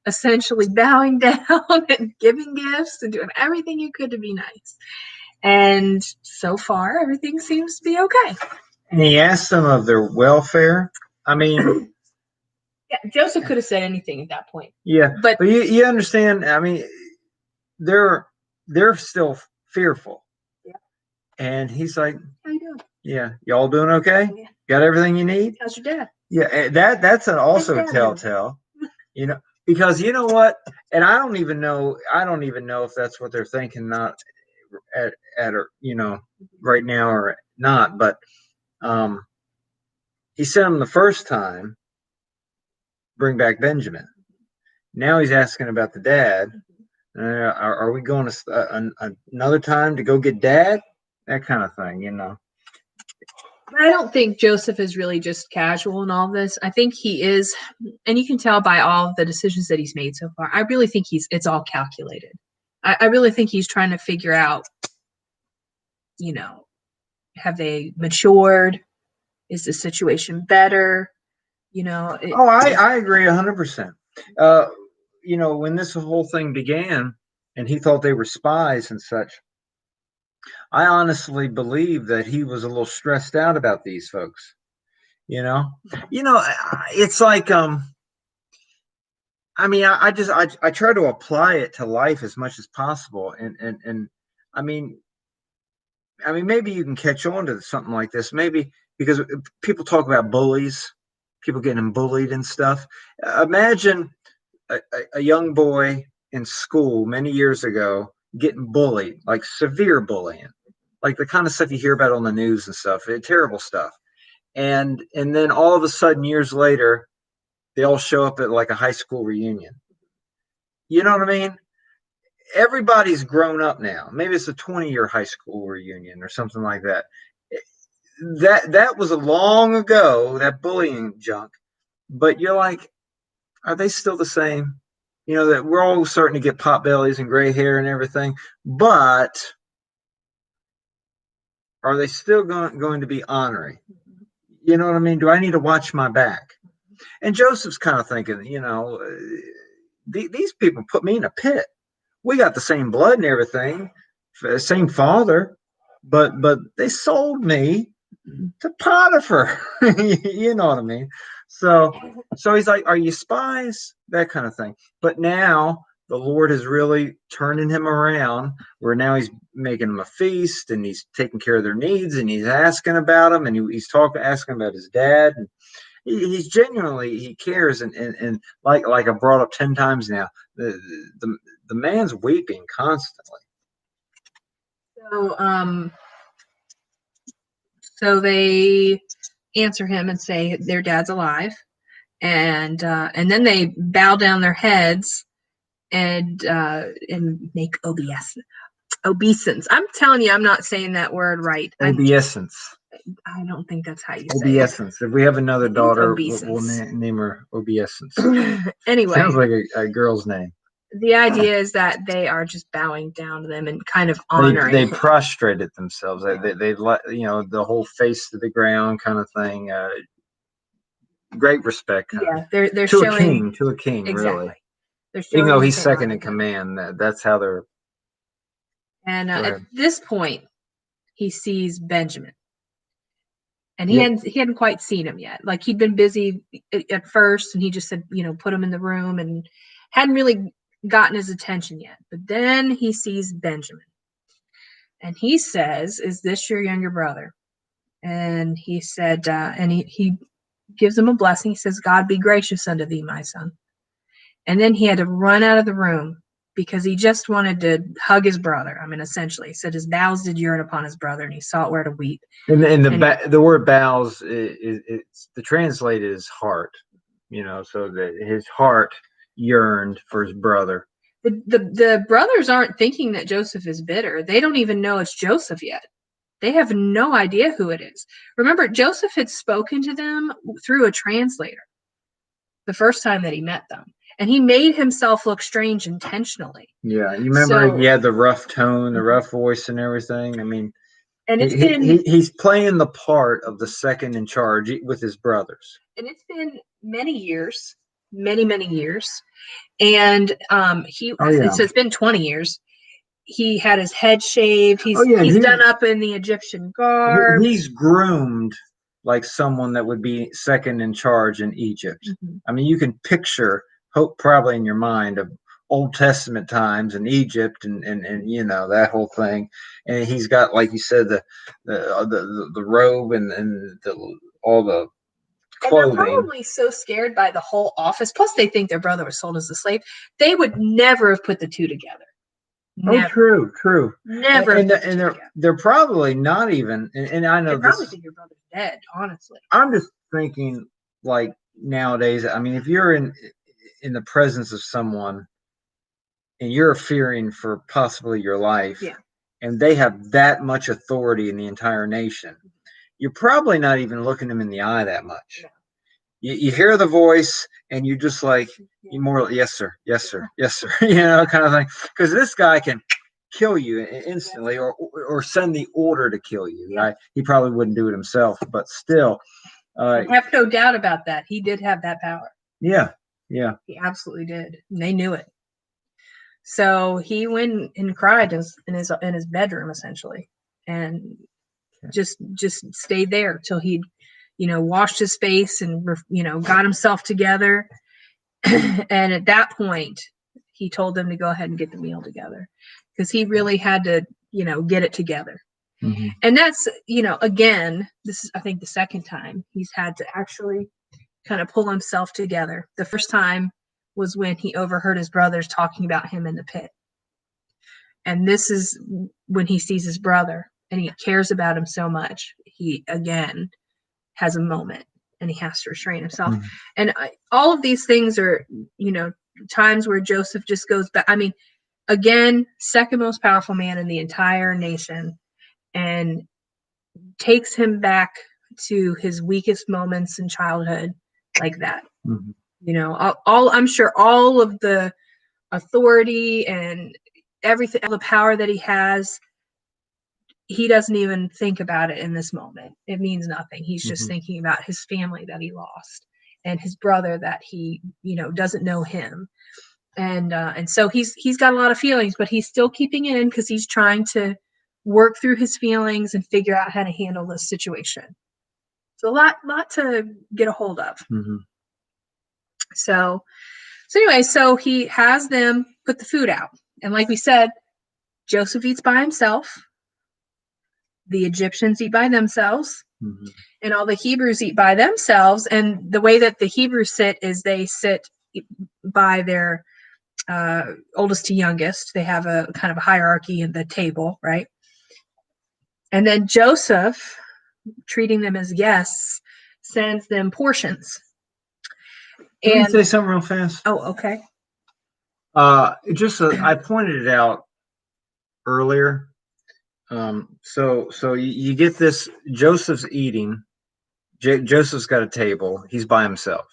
S1: essentially bowing down and giving gifts and doing everything you could to be nice. And so far, everything seems to be okay.
S2: And he asked them of their welfare. I mean,
S1: yeah, Joseph could have said anything at that point.
S2: Yeah, but you understand. I mean, they're still fearful.
S1: Yeah.
S2: And he's like,
S1: how you doing?
S2: Yeah, y'all doing okay? Yeah. Got everything you need?
S1: How's your dad?
S2: Yeah, that's also a telltale. Because you know what? And I don't even know if that's what they're thinking, not at right now or not. But he sent them the first time, bring back Benjamin. Now he's asking about the dad. Are we going to another time to go get dad? That kind of thing,
S1: But I don't think Joseph is really just casual in all this. I think he is, and you can tell by all of the decisions that he's made so far. I really think it's all calculated. I really think he's trying to figure out, have they matured? Is the situation better?
S2: I agree 100%. When this whole thing began and he thought they were spies and such, I honestly believe that he was a little stressed out about these folks. You know, it's like I mean, I try to apply it to life as much as possible, and I mean, maybe you can catch on to something like this. Maybe because people talk about bullies, people getting bullied and stuff. Imagine a young boy in school many years ago getting bullied, like severe bullying, like the kind of stuff you hear about on the news and stuff, terrible stuff. And then all of a sudden, years later, they all show up at like a high school reunion. You know what I mean? Everybody's grown up now. Maybe it's a 20-year high school reunion or something like that. That was a long ago, that bullying junk. But you're like, are they still the same? That we're all starting to get pot bellies and gray hair and everything, but are they still going to be honoring? You know what I mean? Do I need to watch my back? And Joseph's kind of thinking, these people put me in a pit. We got the same blood and everything, same father, but they sold me to Potiphar. You know what I mean? So he's like, are you spies? That kind of thing. But now the Lord is really turning him around, where now he's making them a feast, and he's taking care of their needs, and he's asking about them, and he's asking about his dad, and he's genuinely, he cares, and like I brought up 10 times now, the man's weeping constantly.
S1: So they answer him and say their dad's alive, and then they bow down their heads and make obeisance. I'm telling you, I'm not saying that word right.
S2: Obeisance.
S1: I don't think that's how you say it.
S2: Obeisance. If we have another daughter, we'll name her Obeisance.
S1: Anyway,
S2: sounds like a girl's name.
S1: The idea is that they are just bowing down to them and kind of honoring.
S2: They prostrated themselves. They let the whole face to the ground kind of thing. Great respect.
S1: They're
S2: to
S1: showing
S2: a king,
S1: exactly.
S2: Really. Even though he's second in command, that's how they're.
S1: And at this point, he sees Benjamin, and he hadn't quite seen him yet. Like, he'd been busy at first, and he just said, put him in the room, and hadn't really gotten his attention yet. But then he sees Benjamin, and he says, "Is this your younger brother?" And he said, and he gives him a blessing. He says, "God be gracious unto thee, my son." And then he had to run out of the room because he just wanted to hug his brother. I mean, essentially, he said his bowels did yearn upon his brother, and he sought where to weep.
S2: And the word bowels it's the translated is heart, so that his heart yearned for his brother.
S1: The brothers aren't thinking that Joseph is bitter. They don't even know it's Joseph yet. They have no idea who it is. Remember, Joseph had spoken to them through a translator the first time that he met them. And he made himself look strange intentionally.
S2: Yeah, you remember he had the rough tone, the rough voice and everything. I mean, and he's playing the part of the second in charge with his brothers.
S1: And it's been many years, many years. And so it's been 20 years. He had his head shaved. He's done up in the Egyptian garb.
S2: He's groomed like someone that would be second in charge in Egypt. Mm-hmm. I mean, you can picture, probably in your mind, of Old Testament times in Egypt and that whole thing. And he's got, like you said, the robe and all the clothing.
S1: And they're probably so scared by the whole office. Plus, they think their brother was sold as a slave. They would never have put the two together. Never.
S2: Oh, true.
S1: Never.
S2: And they're probably not even. And I know
S1: they probably think your brother's dead. Honestly,
S2: I'm just thinking, like, nowadays. I mean, if you're in the presence of someone and you're fearing for possibly your life, and they have that much authority in the entire nation, you're probably not even looking them in the eye that much. No. You hear the voice and you just like, you more, yes sir, yes sir, yes sir, kind of thing. Because this guy can kill you instantly, or send the order to kill you. Right? He probably wouldn't do it himself, but still.
S1: I have no doubt about that. He did have that power.
S2: Yeah.
S1: He absolutely did. And they knew it. So he went and cried in his bedroom, essentially. and just stayed there till he'd, washed his face and, got himself together. And at that point, he told them to go ahead and get the meal together, because he really had to, get it together.
S2: Mhm.
S1: And that's, again, this is, I think, the second time he's had to actually kind of pull himself together. The first time was when he overheard his brothers talking about him in the pit. And this is when he sees his brother and he cares about him so much. He, again, has a moment and he has to restrain himself.
S2: Mhm.
S1: And all of these things are, times where Joseph just goes back. I mean, again, second most powerful man in the entire nation, and takes him back to his weakest moments in childhood like that.
S2: Mhm.
S1: I'm sure all of the authority and everything, all the power that he has, he doesn't even think about it in this moment. It means nothing. He's just
S2: Mhm.
S1: thinking about his family that he lost and his brother that he, doesn't know him. And so he's got a lot of feelings, but he's still keeping it in because he's trying to work through his feelings and figure out how to handle this situation. So a lot to get a hold of.
S2: Mhm.
S1: So anyway, so he has them put the food out. And like we said, Joseph eats by himself. The Egyptians eat by themselves.
S2: Mhm.
S1: And all the Hebrews eat by themselves. And the way that the Hebrews sit is they sit by their oldest to youngest. They have a kind of a hierarchy in the table, right? And then Joseph, treating them as guests, sends them portions.
S2: Can I
S1: And
S2: say something real fast?
S1: oh, okay.
S2: I pointed it out earlier. So you get this. Joseph's eating. Joseph's got a table. He's by himself.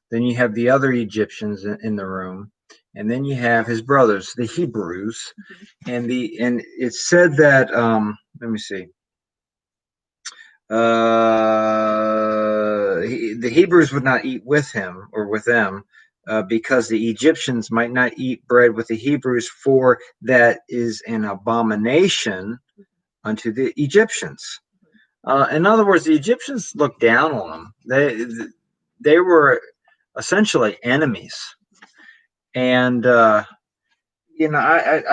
S2: Then you have the other Egyptians in the room, and then you have his brothers, the Hebrews, and it's said that let me see. The Hebrews would not eat with him or with them, because the Egyptians might not eat bread with the Hebrews, for that is an abomination unto the Egyptians. In other words, the Egyptians looked down on them. They were essentially enemies. And I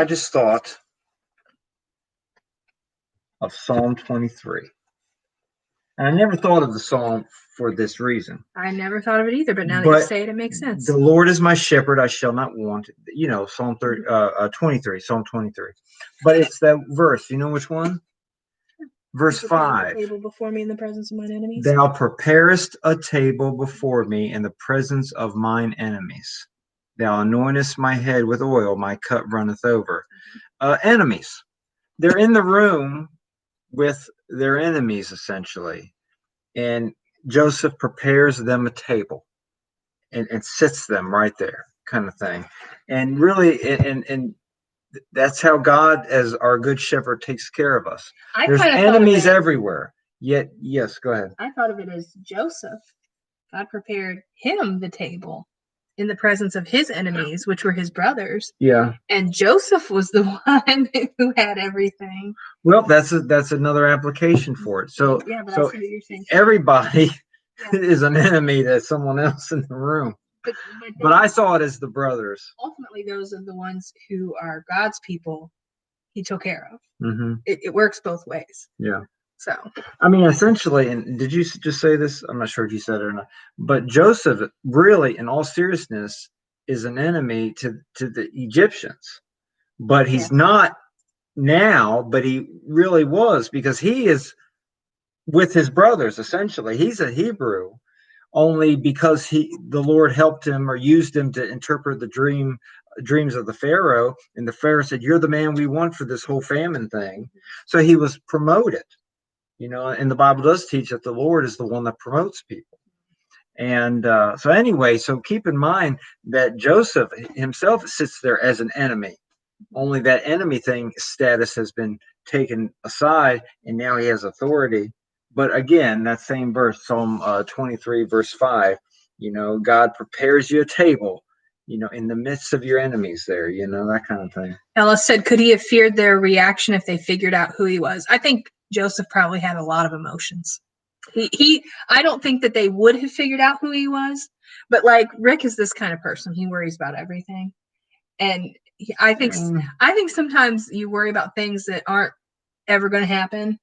S2: just thought of Psalm 23. And I never thought of the psalm for this reason.
S1: I never thought of it either, but now that you say it, it makes sense.
S2: The Lord is my shepherd, I shall not want. Psalm 23, Psalm 23. But it's that verse. You know which one? Verse 5.
S1: Table before me in the presence of mine enemies.
S2: Thou preparest a table before me in the presence of mine enemies. Thou anointest my head with oil, my cup runneth over. Enemies. They're in the room with their enemies, essentially. And Joseph prepares them a table and sits them right there, kind of thing. And really, and that's how God, as our good shepherd, takes care of us. There's enemies everywhere. Yet, yes, go ahead.
S1: I thought of it as Joseph. God prepared him the table in the presence of his enemies, which were his brothers.
S2: Yeah.
S1: And Joseph was the one who had everything.
S2: Well, that's another application for it. So,
S1: yeah, but
S2: so
S1: I see what you're saying.
S2: Everybody is an enemy to someone else in the room. But I saw it as the brothers.
S1: Ultimately, those are the ones who are God's people he took care of.
S2: Mm-hmm.
S1: It works both ways.
S2: Yeah.
S1: So,
S2: I mean, essentially, and did you just say this? I'm not sure if you said it or not. But Joseph, really, in all seriousness, is an enemy to the Egyptians. But he's not now, but he really was, because he is with his brothers, essentially. He's a Hebrew, only because the Lord helped him or used him to interpret the dreams of the Pharaoh, and the Pharaoh said, "You're the man we want for this whole famine thing." So he was promoted, and the Bible does teach that the Lord is the one that promotes people. And so anyway, so keep in mind that Joseph himself sits there as an enemy, only that enemy thing status has been taken aside, and now he has authority. But again, that same verse, Psalm 23, verse 5, God prepares you a table, in the midst of your enemies there, that kind of thing.
S1: Ellis said, could he have feared their reaction if they figured out who he was? I think Joseph probably had a lot of emotions. I don't think that they would have figured out who he was, but like Rick is this kind of person. He worries about everything. And I think sometimes you worry about things that aren't ever going to happen,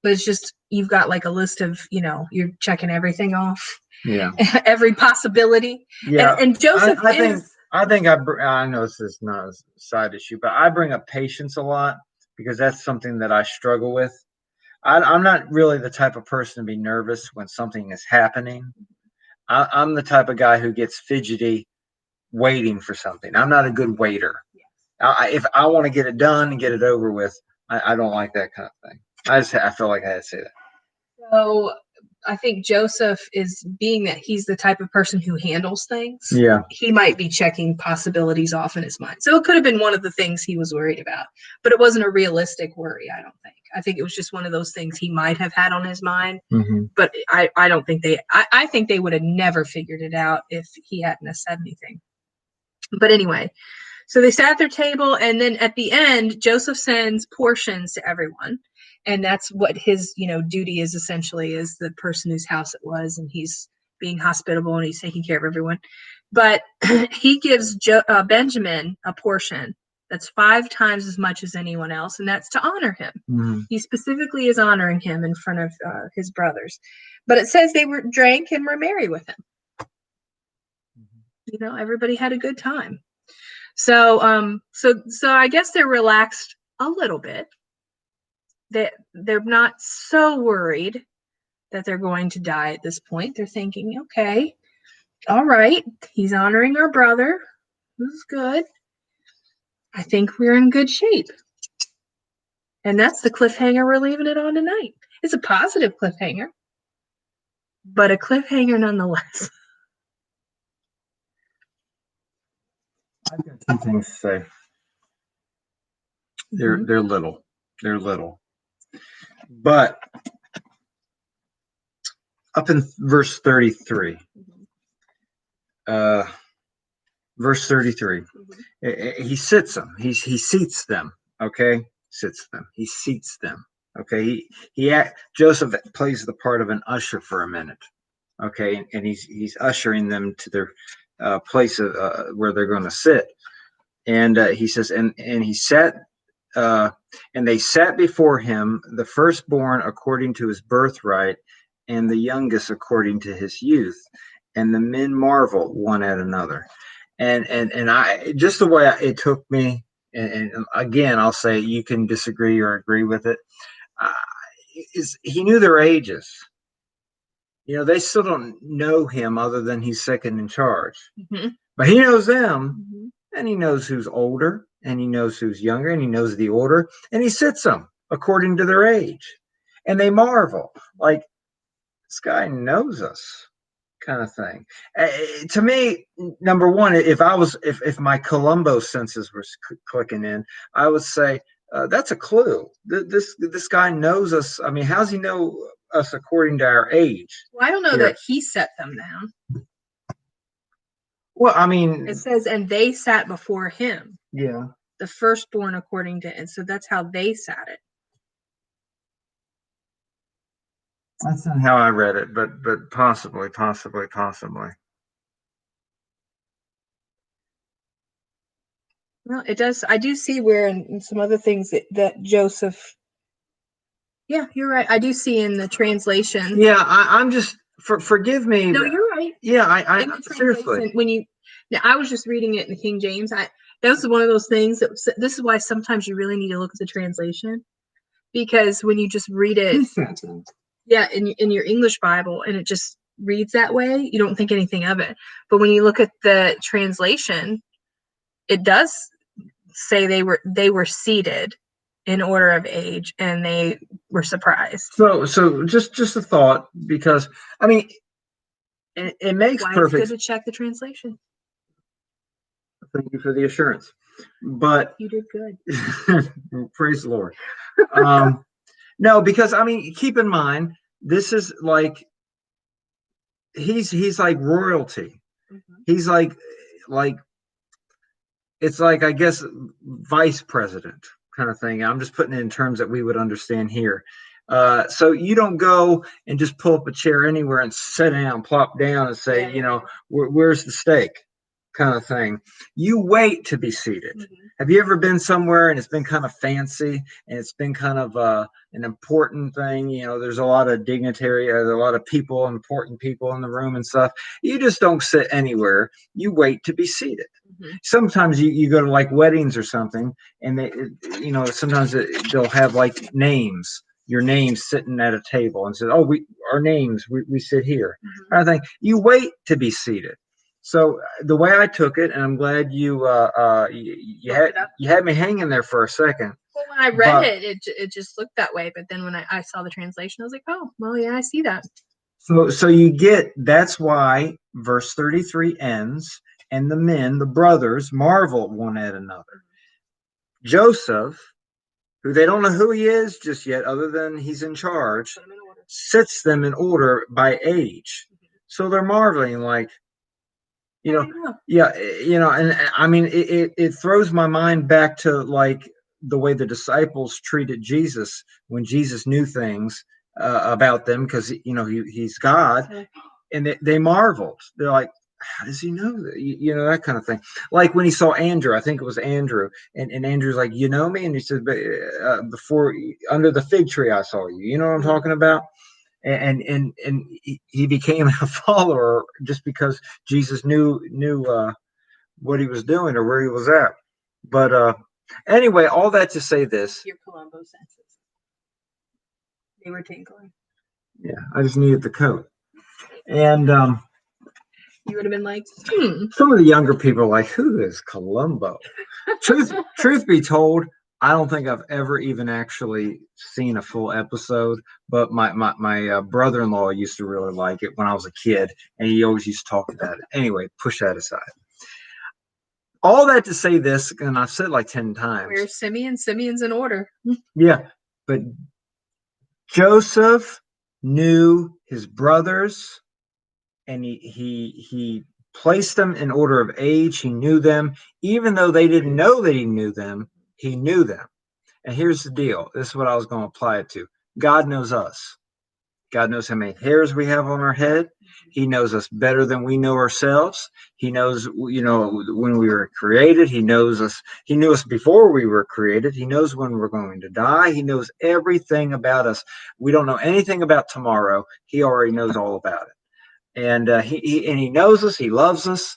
S1: but it's just, you've got like a list of, you're checking everything off.
S2: Yeah.
S1: Every possibility.
S2: Yeah.
S1: And Joseph
S2: I know this is not a side issue, but I bring up patience a lot because that's something that I struggle with. I'm not really the type of person to be nervous when something is happening. I'm the type of guy who gets fidgety waiting for something. I'm not a good waiter. Yes. If I want to get it done and get it over with, I don't like that kind of thing. I feel like I had to say that.
S1: So I think Joseph is, being that he's the type of person who handles things.
S2: Yeah.
S1: He might be checking possibilities off in his mind. So it could have been one of the things he was worried about, but it wasn't a realistic worry. I don't think. I think it was just one of those things he might have had on his mind, but I don't think I think they would have never figured it out if he hadn't have said anything. But anyway, so they sat at their table, and then at the end, Joseph sends portions to everyone. And that's what his, duty is, essentially, is the person whose house it was, and he's being hospitable and he's taking care of everyone. But he gives Benjamin a portion that's 5 times as much as anyone else, and that's to honor him.
S2: Mm-hmm.
S1: He specifically is honoring him in front of his brothers. But it says they drank and were merry with him. Everybody had a good time. So so I guess they're relaxed a little bit. They're not so worried that they're going to die at this point. They're thinking, okay, all right, he's honoring our brother. This is good. I think we're in good shape. And that's the cliffhanger we're leaving it on tonight. It's a positive cliffhanger, but a cliffhanger nonetheless.
S2: I've got 2 things to say. They're little. They're little. But up in verse 33, verse 33, he sits them. He seats them. Okay, sits them. He seats them. Okay, Joseph plays the part of an usher for a minute. Okay, and he's ushering them to their place of where they're going to sit. And he says, and he sat. And they sat before him, the firstborn according to his birthright, and the youngest according to his youth. And the men marveled one at another. And I, just the way it took me, and again, I'll say you can disagree or agree with it. Is he knew their ages. They still don't know him other than he's second in charge. But he knows them, and he knows who's older, and he knows who's younger, and he knows the order, and he sits them according to their age. And they marvel, like, this guy knows us, kind of thing. To me, number one, if my Columbo senses were clicking in, I would say that's a clue. This guy knows us. I mean, how's he know us according to our age?
S1: Well, I don't know that he set them down.
S2: Well, I mean,
S1: it says, and they sat before him.
S2: Yeah.
S1: The firstborn according to, and so that's how they sat it.
S2: That's not how I read it, but possibly.
S1: Well, it does. I do see where in some other things that Joseph. Yeah, you're right. I do see in the translation.
S2: Yeah, I'm just forgive me.
S1: No, you're right.
S2: Yeah, I seriously.
S1: Now I was just reading it in the King James. That was one of those things this is why sometimes you really need to look at the translation, because when you just read it, in your English Bible, and it just reads that way, you don't think anything of it. But when you look at the translation, it does say they were seated in order of age, and they were surprised.
S2: So just a thought, because I mean, it makes perfect.
S1: It's good to check the translation.
S2: Thank you for the assurance. But
S1: you did good.
S2: Praise the Lord. No, because I mean, keep in mind, this is like he's like royalty. He's like it's like, I guess, vice president kind of thing. I'm just putting it in terms that we would understand here. So you don't go and just pull up a chair anywhere and sit down, plop down, and say, where's the steak, kind of thing. You wait to be seated.
S1: Mhm.
S2: Have you ever been somewhere and it's been kind of fancy and it's been kind of an important thing? There's a lot of dignitary, there's a lot of people, important people in the room and stuff. You just don't sit anywhere. You wait to be seated.
S1: Mhm.
S2: Sometimes you go to like weddings or something, and sometimes they'll have like names, your name sitting at a table, and says, "Oh, our names, we sit here."
S1: Mhm.
S2: I think you wait to be seated. So the way I took it, and I'm glad you had me hanging there for a second.
S1: Well, when I read it just looked that way, but then when I saw the translation, I was like, oh, well, yeah, I see that.
S2: So you get, that's why verse 33 ends, and the men, the brothers, marveled one at another. Joseph, who they don't know who he is just yet, other than he's in charge, sits them in order by age. So they're marveling, like, and I mean, it throws my mind back to like the way the disciples treated Jesus when Jesus knew things about them, because he's God, and they marveled. They're like, how does he know that? That kind of thing. Like when he saw Andrew, I think it was Andrew, and Andrew's like, you know me, and he said, before, under the fig tree I saw you. You know what I'm talking about? And he became a follower just because Jesus knew what he was doing or where he was at. But anyway, all that to say this.
S1: Your Columbo senses. They were tingling.
S2: Yeah, I just needed the coat. And
S1: you would have been like,
S2: Some of the younger people are like, who is Columbo? Truth be told, I don't think I've ever even actually seen a full episode, but my brother-in-law used to really like it when I was a kid, and he always used to talk about it. Anyway, push that aside. All that to say this, and I've said it like 10 times.
S1: Where's Simeon? Simeon's in order.
S2: Yeah, but Joseph knew his brothers, and he placed them in order of age. He knew them, even though they didn't know that he knew them. He knew them. And here's the deal. This is what I was going to apply it to. God knows us. God knows how many hairs we have on our head. He knows us better than we know ourselves. He knows, when we were created. He knows us. He knew us before we were created. He knows when we're going to die. He knows everything about us. We don't know anything about tomorrow. He already knows all about it. And he knows us. He loves us.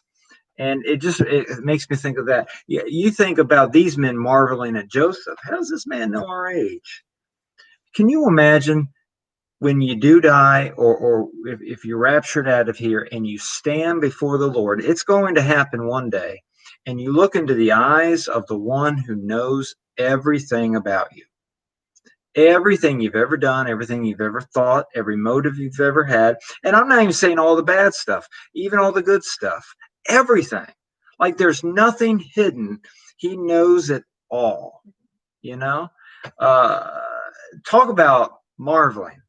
S2: And it makes me think of that. You think about these men marveling at Joseph. How does this man know our age? Can you imagine when you do die, or if you're raptured out of here and you stand before the Lord? It's going to happen one day. And you look into the eyes of the one who knows everything about you. Everything you've ever done, everything you've ever thought, every motive you've ever had. And I'm not even saying all the bad stuff, even all the good stuff. Everything. Like there's nothing hidden. He knows it all. Talk about marveling.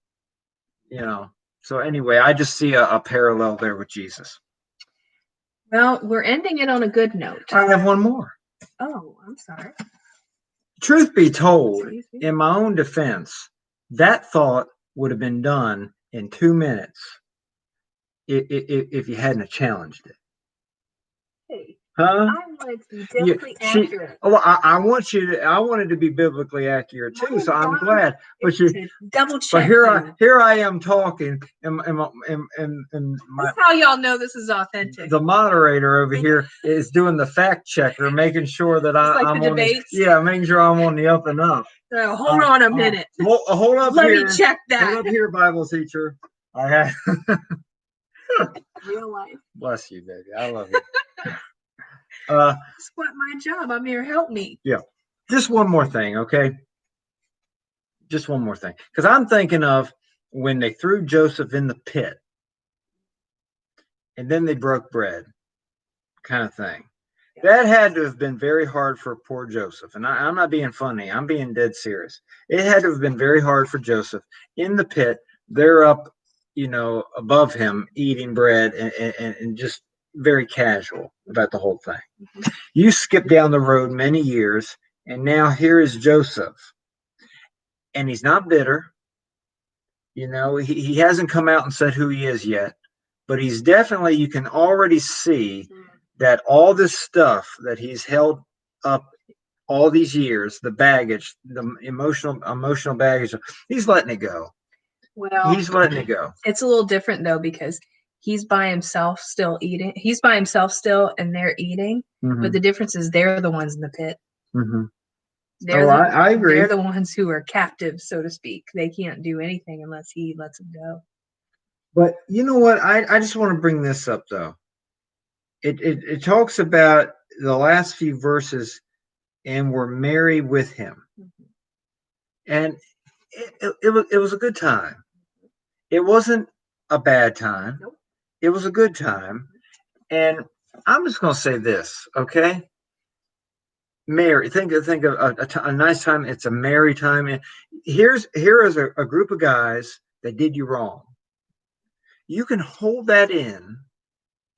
S2: So anyway, I just see a parallel there with Jesus.
S1: Well, we're ending it on a good note.
S2: I have one more.
S1: Oh, I'm sorry.
S2: Truth be told, in my own defense, that thought would have been done in 2 minutes if you hadn't challenged it.
S1: Hey,
S2: huh?
S1: I want it to be biblically accurate.
S2: I wanted to be biblically accurate too, so I'm glad. But
S1: double check.
S2: But here I am talking, and
S1: that's how y'all know this is authentic.
S2: The moderator over here is doing the fact checker, making sure that I'm
S1: the debates.
S2: Making sure I'm on the up and up.
S1: So hold on a minute.
S2: Hold up.
S1: Let me check that.
S2: Hold up here, Bible teacher. I have
S1: real life.
S2: Bless you, baby. I love you.
S1: That's what my job. I'm here. Help me.
S2: Yeah. Just one more thing, okay? Just one more thing. Because I'm thinking of when they threw Joseph in the pit and then they broke bread, kind of thing. Yeah. That had to have been very hard for poor Joseph. And I'm not being funny. I'm being dead serious. It had to have been very hard for Joseph in the pit. They're up, above him eating bread and just, very casual about the whole thing. You skip down the road many years, and now here is Joseph, and he's not bitter. He hasn't come out and said who he is yet, but he's definitely, you can already see that all this stuff that he's held up all these years, the baggage, the emotional baggage, he's letting it go.
S1: Well,
S2: He's letting it go.
S1: It's a little different though, because he's by himself still eating. He's by himself still, and they're eating. But the difference is they're the ones in the pit.
S2: I agree.
S1: They're the ones who are captives, so to speak. They can't do anything unless he lets them go.
S2: But you know what? I just want to bring this up though. It talks about the last few verses, and we're merry with him, and it was a good time. It wasn't a bad time.
S1: Nope.
S2: It was a good time, and I'm just going to say this, okay? Merry. Think of a nice time. It's a merry time. Here is a group of guys that did you wrong. You can hold that in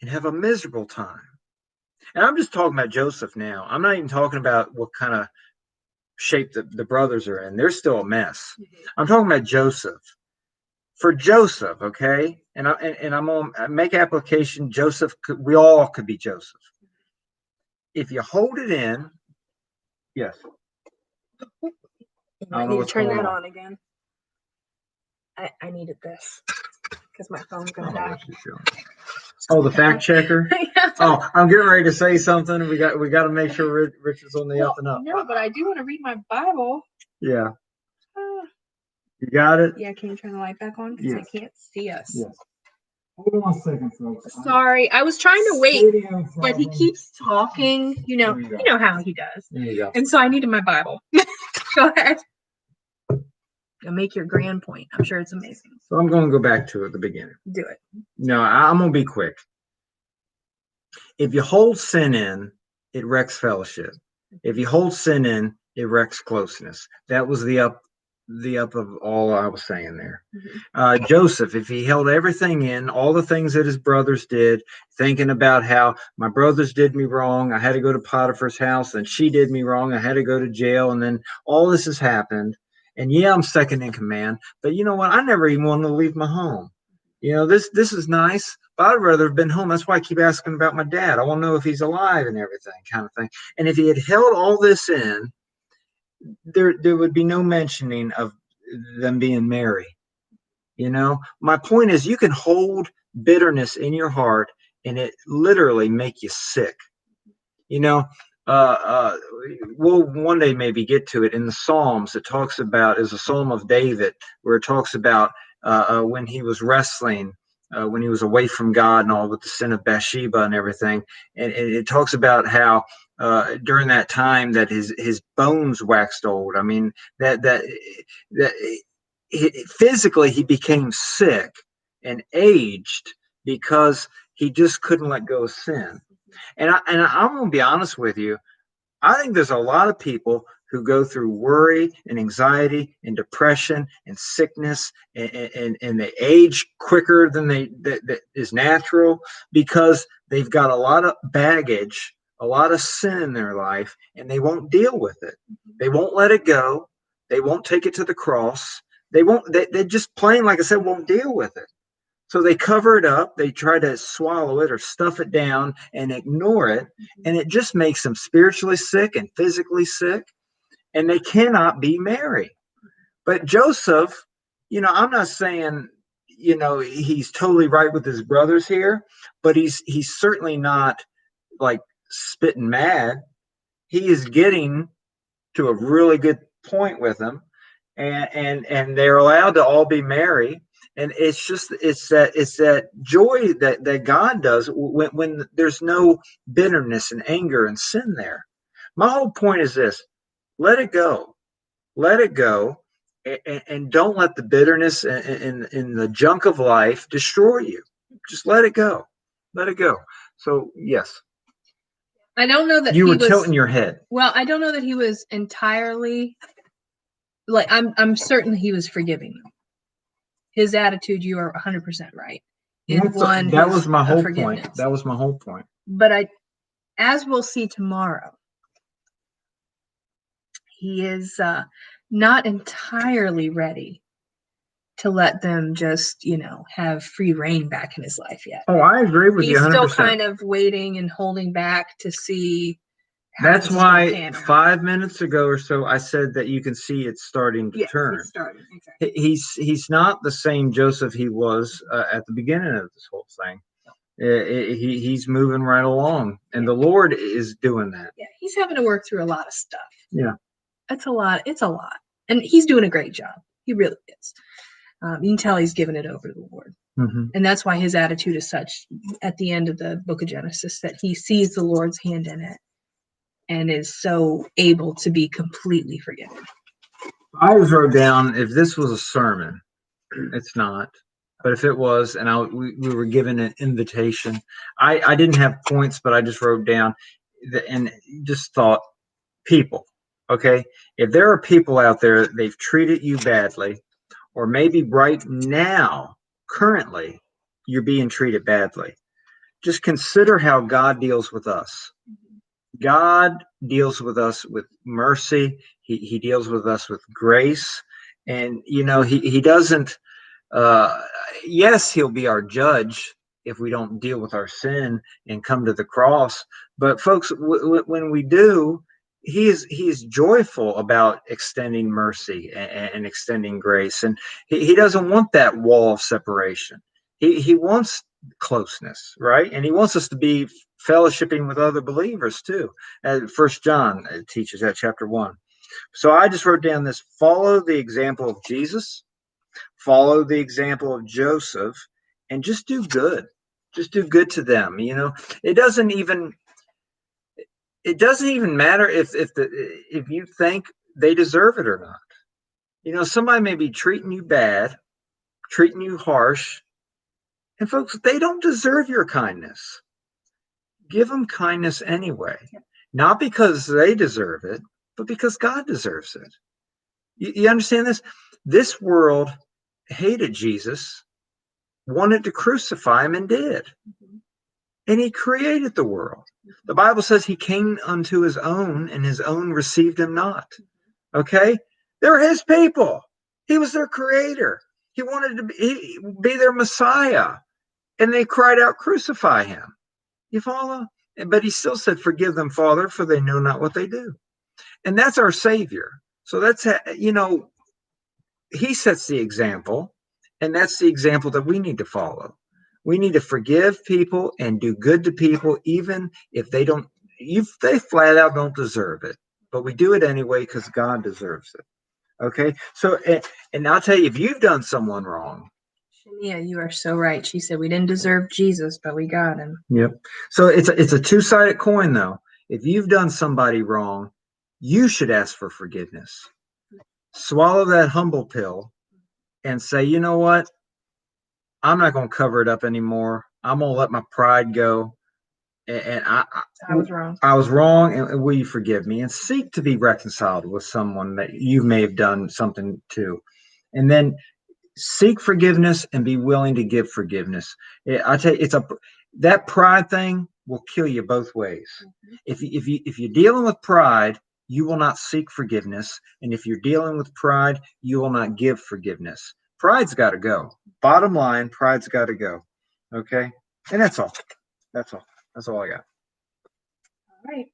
S2: and have a miserable time. And I'm just talking about Joseph now. I'm not even talking about what kind of shape the brothers are in. They're still a mess. I'm talking about Joseph. For Joseph, okay? And I'm going to make application. Joseph, we all could be Joseph. If you hold it in, yes.
S1: I need to turn that on again. I needed this because my phone's gonna die.
S2: Oh, the fact checker.
S1: Yeah.
S2: Oh, I'm getting ready to say something. We got to make sure Richard's on the up and up.
S1: No, but I do want to read my Bible.
S2: Yeah. You got it?
S1: Yeah. Can you turn the light back on? Because I can't see us.
S2: Yes. Hold on a second, folks.
S1: Sorry, I was trying to wait, but he keeps talking. You know how he does.
S2: There you go.
S1: And so I needed my Bible. Go ahead. You'll make your grand point. I'm sure it's amazing.
S2: So I'm going to go back to the beginning.
S1: Do it.
S2: No, I'm going to be quick. If you hold sin in, it wrecks fellowship. If you hold sin in, it wrecks closeness. That was the up of all I was saying there. Joseph, if he held everything in, all the things that his brothers did, thinking about how my brothers did me wrong, I had to go to Potiphar's house, and she did me wrong, I had to go to jail, and then all this has happened. And yeah, I'm second in command, but you know what? I never even wanted to leave my home. This is nice, but I'd rather have been home. That's why I keep asking about my dad. I want to know if he's alive and everything, kind of thing. And if he had held all this in, there would be no mentioning of them being merry. My point is, you can hold bitterness in your heart and it literally make you sick. We'll one day maybe get to it in the Psalms. It talks about, is a Psalm of David, where it talks about when he was wrestling, when he was away from God and all, with the sin of Bathsheba and everything. And it talks about how during that time that his bones waxed old. I mean, that physically he became sick and aged because he just couldn't let go of sin. And I'm going to be honest with you. I think there's a lot of people who go through worry and anxiety and depression and sickness, and they age quicker than that is natural, because they've got a lot of baggage, a lot of sin in their life, and they won't deal with it. They won't let it go. They won't take it to the cross. They just plain, like I said, won't deal with it. So they cover it up. They try to swallow it or stuff it down and ignore it. And it just makes them spiritually sick and physically sick. And they cannot be merry. But Joseph, I'm not saying, he's totally right with his brothers here, but he's certainly not like spitting mad. He is getting to a really good point with them. And they're allowed to all be merry. And it's that joy that God does when there's no bitterness and anger and sin there. My whole point is this: let it go, and don't let the bitterness and the junk of life destroy you. Just let it go. So yes,
S1: I don't know that
S2: you were tilting your head.
S1: Well, I don't know that he was entirely, like, I'm certain he was forgiving them. His attitude, you are 100% right. and one
S2: that
S1: who's
S2: was my whole
S1: forgiveness.
S2: point. That was my whole point.
S1: But as we'll see tomorrow, he is not entirely ready to let them just, have free reign back in his life yet.
S2: Oh, I agree with you
S1: He's
S2: 100%.
S1: still kind of waiting and holding back to see how
S2: That's
S1: this is gonna
S2: why
S1: pan out.
S2: 5 minutes ago or so, I said that you can see it's starting to turn.
S1: It's starting, exactly.
S2: He's not the same Joseph he was at the beginning of this whole thing. He's moving right along, and the Lord is doing that.
S1: Yeah, he's having to work through a lot of stuff.
S2: Yeah.
S1: It's a lot. And he's doing a great job. He really is. You can tell he's given it over to the Lord.
S2: Mm-hmm.
S1: And that's why his attitude is such at the end of the book of Genesis, that he sees the Lord's hand in it and is so able to be completely forgiven.
S2: I just wrote down, if this was a sermon, it's not. But if it was, and we were given an invitation, I didn't have points, but I just wrote down and just thought, people, okay? If there are people out there, they've treated you badly, or maybe right now, currently, you're being treated badly. Just consider how God deals with us. God deals with us with mercy. He deals with us with grace. And, he doesn't, yes, he'll be our judge if we don't deal with our sin and come to the cross. But folks, when we do, he is joyful about extending mercy and extending grace. And he doesn't want that wall of separation. He wants closeness, right? And he wants us to be fellowshipping with other believers too. First John teaches that, chapter 1. So I just wrote down this: follow the example of Jesus, follow the example of Joseph, and just do good. Just do good to them. It doesn't even matter if you think they deserve it or not. Somebody may be treating you bad, treating you harsh, and folks, they don't deserve your kindness. Give them kindness anyway, not because they deserve it, but because God deserves it. You understand this? This world hated Jesus, wanted to crucify him, and did. And he created the world. The Bible says he came unto his own, and his own received him not. Okay? They're his people. He was their creator. He wanted to be their Messiah. And they cried out, crucify him. You follow? But he still said, forgive them, Father, for they know not what they do. And that's our Savior. So that's, he sets the example, and that's the example that we need to follow. We need to forgive people and do good to people, even if they flat out don't deserve it. But we do it anyway because God deserves it. Okay? So, and I'll tell you, if you've done someone wrong.
S1: Shania, you are so right. She said we didn't deserve Jesus, but we got him.
S2: Yep. So it's a two-sided coin, though. If you've done somebody wrong, you should ask for forgiveness. Swallow that humble pill and say, you know what? I'm not going to cover it up anymore. I'm going to let my pride go. And I
S1: was wrong.
S2: I was wrong. And will you forgive me? And seek to be reconciled with someone that you may have done something to. And then seek forgiveness and be willing to give forgiveness. I tell you, that pride thing will kill you both ways. Mm-hmm. If you're dealing with pride, you will not seek forgiveness. And if you're dealing with pride, you will not give forgiveness. Pride's got to go. Bottom line, pride's got to go. Okay? And that's all. That's all. That's all I got.
S1: All right.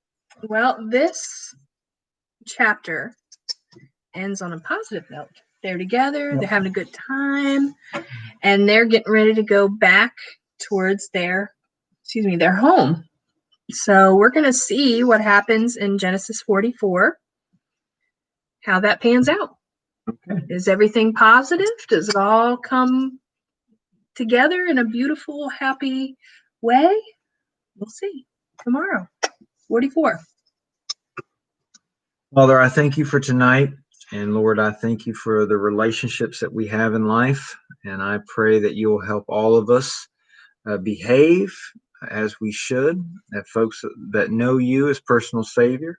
S1: Well, this chapter ends on a positive note. They're together, they're having a good time, and they're getting ready to go back towards their home. So we're going to see what happens in Genesis 44, how that pans out. Okay. Is everything positive? Does it all come together in a beautiful, happy way? We'll see tomorrow. 44.
S2: Father, I thank you for tonight. And Lord, I thank you for the relationships that we have in life. And I pray that you will help all of us behave as we should, that folks that know you as personal Savior.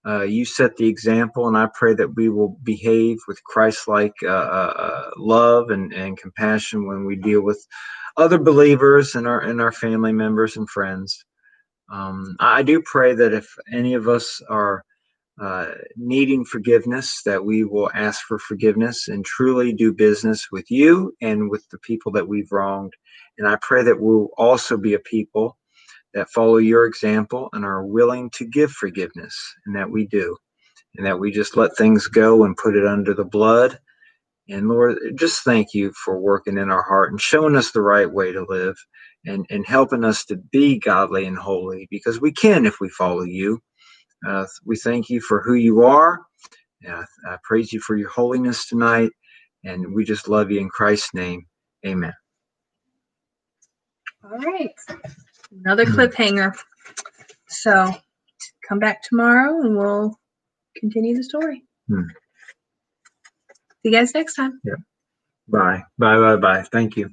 S2: You set the example, and I pray that we will behave with Christ-like love and compassion when we deal with other believers and our family members and friends. I do pray that if any of us are needing forgiveness, that we will ask for forgiveness and truly do business with you and with the people that we've wronged. And I pray that we'll also be a people that follow your example and are willing to give forgiveness, and that we do, and that we just let things go and put it under the blood. And Lord, just thank you for working in our heart and showing us the right way to live, and helping us to be godly and holy, because we can if we follow you. We thank you for who you are. I praise you for your holiness tonight. And we just love you in Christ's name. Amen.
S1: All right. Another cliffhanger. So come back tomorrow and we'll continue the story. See you guys next time.
S2: Yeah. Bye. Bye. Bye. Bye. Thank you.